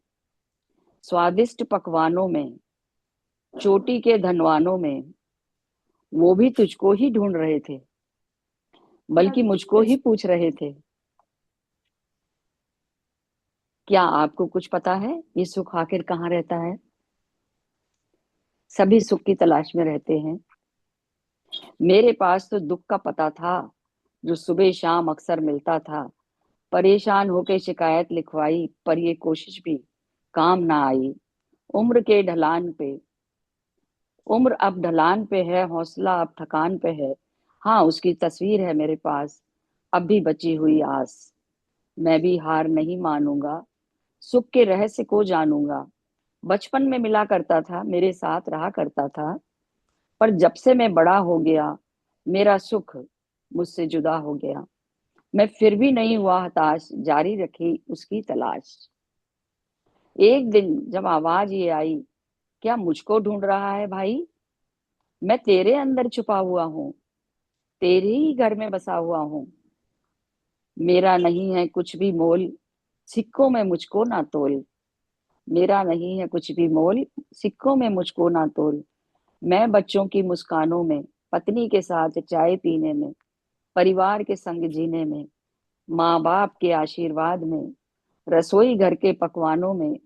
Speaker 1: स्वादिष्ट पकवानों में, चोटी के धनवानों में, वो भी तुझको ही ढूंढ रहे थे, बल्कि मुझको ही पूछ रहे थे, क्या आपको कुछ पता है ये सुख आखिर कहाँ रहता है। सभी सुख की तलाश में रहते हैं, मेरे पास तो दुख का पता था, जो सुबह शाम अक्सर मिलता था, परेशान होके शिकायत लिखवाई, पर ये कोशिश भी काम ना आई, उम्र के ढलान पे, उम्र अब ढलान पे है, हौसला अब थकान पे है, हाँ उसकी तस्वीर है मेरे पास, अब भी बची हुई आस, मैं भी हार नहीं मानूंगा, सुख के रहस्य को जानूंगा, बचपन में मिला करता था, मेरे साथ रहा करता था, पर जब से मैं बड़ा हो गया, मेरा सुख मुझसे जुदा हो गया, मैं फिर भी नहीं हुआ हताश, जारी रखी उसकी तलाश, एक दिन जब आवाज ये आई, क्या मुझको ढूंढ रहा है भाई, मैं तेरे अंदर छुपा हुआ हूँ, तेरे ही घर में बसा हुआ हूँ, मेरा नहीं है कुछ भी मोल, सिक्कों में मुझको ना तोल, मेरा नहीं है कुछ भी मोल, सिक्कों में मुझको ना तोल, मैं बच्चों की मुस्कानों में, पत्नी के साथ चाय पीने में, परिवार के संग जीने में, माँ बाप के आशीर्वाद में, रसोई घर के पकवानों में,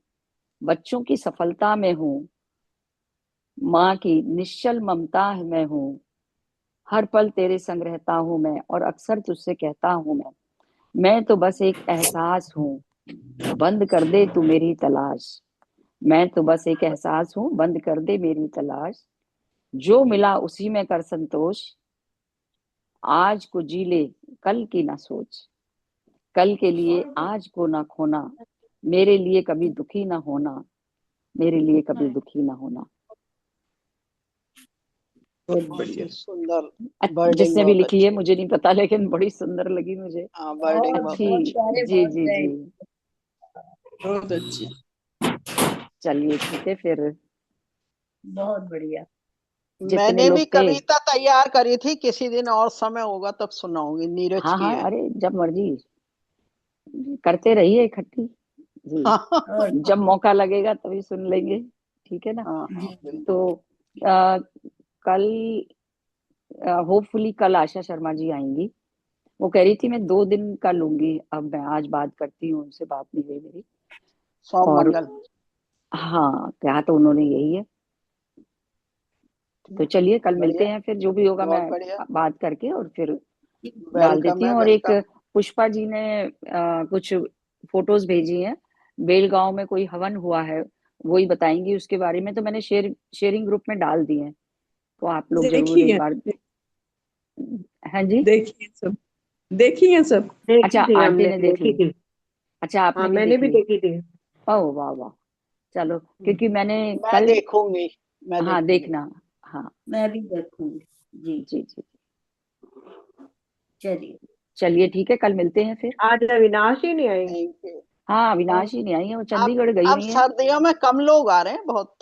Speaker 1: बच्चों की सफलता में हूँ, माँ की निश्चल ममता में हूँ, हर पल तेरे संग रहता हूँ मैं, और अक्सर तुझसे कहता हूँ मैं तो बस एक एहसास हूँ, बंद कर दे तू मेरी तलाश, मैं तो बस एक एहसास हूँ, बंद कर दे मेरी तलाश, जो मिला उसी में कर संतोष, आज को जी ले कल की ना सोच, कल के लिए आज को ना खोना, मेरे लिए कभी दुखी ना होना, मेरे लिए कभी दुखी ना होना।
Speaker 8: बहुत
Speaker 6: बहुत
Speaker 8: बढ़िया।
Speaker 6: ही सुंदर, वर्डिंग
Speaker 1: जिसने भी
Speaker 6: बहुत
Speaker 1: लिखी है
Speaker 6: अच्छी।
Speaker 1: मुझे नहीं पता, लेकिन बड़ी सुंदर लगी मुझे।
Speaker 6: हाँ वर्डिंग
Speaker 3: बहुत
Speaker 6: बहुत
Speaker 1: अच्छी।
Speaker 3: बहुत
Speaker 6: अच्छी।
Speaker 3: प्यारे
Speaker 1: जी
Speaker 3: बोल
Speaker 1: जी
Speaker 3: रहे
Speaker 1: जी।
Speaker 3: हैं।
Speaker 8: बहुत अच्छी।
Speaker 1: चलिए ठीक है फिर।
Speaker 3: बहुत बढ़िया।
Speaker 1: जितने
Speaker 6: मैंने भी
Speaker 1: लोग थे,
Speaker 6: कविता तैयार करी थी, किसी दिन और समय होगा तब सुनाऊंगी, नीरज
Speaker 1: हाँ
Speaker 6: की
Speaker 1: हाँ,
Speaker 6: है।
Speaker 1: अरे जब मर्जी करते रहिए इकट्ठी जी।
Speaker 3: और
Speaker 1: जब मौका लगेगा तभी सुन लेंगे, ठीक है ना।
Speaker 6: हाँ
Speaker 3: जी
Speaker 6: हाँ,
Speaker 3: जी
Speaker 6: बिल्कुल।
Speaker 1: तो कल होपफुली कल आशा शर्मा जी आएंगी। वो कह रही थी मैं 2 दिन का लूंगी, अब मैं आज बात करती हूँ, उनसे बात नहीं हुई मेरी।
Speaker 6: सोम
Speaker 1: और
Speaker 6: मंगल।
Speaker 1: हाँ, कहा तो उन्होंने यही है। तो चलिए कल मिलते
Speaker 6: बढ़िया,
Speaker 1: हैं फिर, जो भी होगा मैं
Speaker 6: बहुत बढ़िया।
Speaker 1: बात करके और फिर डाल
Speaker 6: वेलकम
Speaker 1: देती
Speaker 6: है,
Speaker 1: हूँ। और एक
Speaker 6: वेलकम।
Speaker 1: पुष्पा जी ने कुछ फोटोज भेजी हैं, बेलगांव में कोई हवन हुआ है, वही बताएंगी उसके बारे में। तो मैंने शेयरिंग ग्रुप में डाल दिए हैं, तो आप लोग जरूर एक
Speaker 8: देखिए,
Speaker 1: बार। हाँ जी।
Speaker 8: देखिए सब, देखिए सब।
Speaker 1: अच्छा,
Speaker 2: देखी थी,
Speaker 1: आंटी
Speaker 2: हमने
Speaker 1: ने देख
Speaker 2: देखी
Speaker 1: ली।
Speaker 2: थी।
Speaker 1: अच्छा,
Speaker 2: हाँ,
Speaker 1: आपने भी
Speaker 2: मैंने
Speaker 1: देख
Speaker 2: भी
Speaker 1: ली।
Speaker 2: देखी थी।
Speaker 1: ओह वाह वाह, चलो, क्योंकि मैंने
Speaker 6: मैं
Speaker 1: कल,
Speaker 6: देखूंगी, मैं
Speaker 1: हाँ
Speaker 6: देखूंगी।
Speaker 1: देखना, हाँ
Speaker 3: मैं भी देखूंगी। जी
Speaker 1: जी जी।
Speaker 3: चलिए।
Speaker 1: चलिए ठीक है, कल मिलते हैं फिर।
Speaker 2: आज अविनाश ही नहीं आएंगे।
Speaker 6: Thank you.
Speaker 1: हाँ, अविनाश ही नहीं आई है, वो चंडीगढ़ गई
Speaker 6: अब
Speaker 1: हुई है।
Speaker 6: सर्दियों में कम लोग आ रहे हैं, बहुत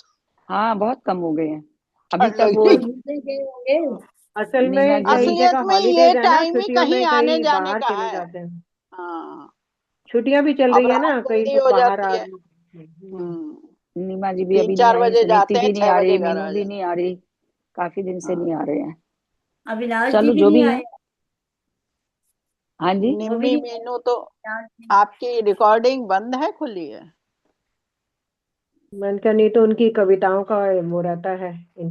Speaker 1: हाँ, बहुत कम हो गए हैं। अभी
Speaker 6: ठंड
Speaker 1: तक
Speaker 6: लग
Speaker 1: वो
Speaker 3: वो
Speaker 6: रही।
Speaker 3: घूमने गए होंगे।
Speaker 2: असल
Speaker 1: नीना
Speaker 2: में
Speaker 1: जी
Speaker 2: कई
Speaker 1: भी।
Speaker 6: असलियत
Speaker 2: जगह
Speaker 6: में ये
Speaker 2: हॉलीडेज है ना,
Speaker 6: टाइम ही
Speaker 2: छुट्टियों
Speaker 6: कहीं
Speaker 2: में
Speaker 6: आने
Speaker 2: कई
Speaker 6: जाने
Speaker 2: बाहर
Speaker 6: का
Speaker 2: चले
Speaker 6: है।
Speaker 2: जाते हैं।
Speaker 6: हाँ,
Speaker 2: छुट्टियां भी चल
Speaker 6: अब
Speaker 2: रही है
Speaker 6: रात
Speaker 2: ना, कई
Speaker 6: जल्दी
Speaker 2: लोग
Speaker 6: हो
Speaker 2: बाहर
Speaker 6: जाती
Speaker 2: आ
Speaker 6: है।
Speaker 2: रहे हैं।
Speaker 1: नीमा जी भी
Speaker 6: तीन
Speaker 1: अभी नहीं
Speaker 6: चार
Speaker 1: आई,
Speaker 6: बजे
Speaker 1: सुनीति
Speaker 6: जाते हैं,
Speaker 1: भी नहीं
Speaker 6: 6
Speaker 1: आ रही,
Speaker 6: बजे घर
Speaker 1: मीनू
Speaker 6: आ
Speaker 1: भी
Speaker 6: जाते।
Speaker 1: नहीं आ रही, काफी दिन से
Speaker 6: हाँ,
Speaker 1: नहीं आ रहे हैं।
Speaker 3: अविनाश जी
Speaker 1: चलो
Speaker 3: भी
Speaker 1: जो
Speaker 3: नहीं
Speaker 1: भी है।
Speaker 3: आए।
Speaker 1: हाँ जी।
Speaker 3: वो भी
Speaker 6: निम्मी
Speaker 3: नहीं
Speaker 6: मीनू तो
Speaker 3: आए।
Speaker 6: आपकी रिकॉर्डिंग बंद है, खुली है?
Speaker 2: मैंने कहा नहीं तो उनकी कविताओं का वो रहता है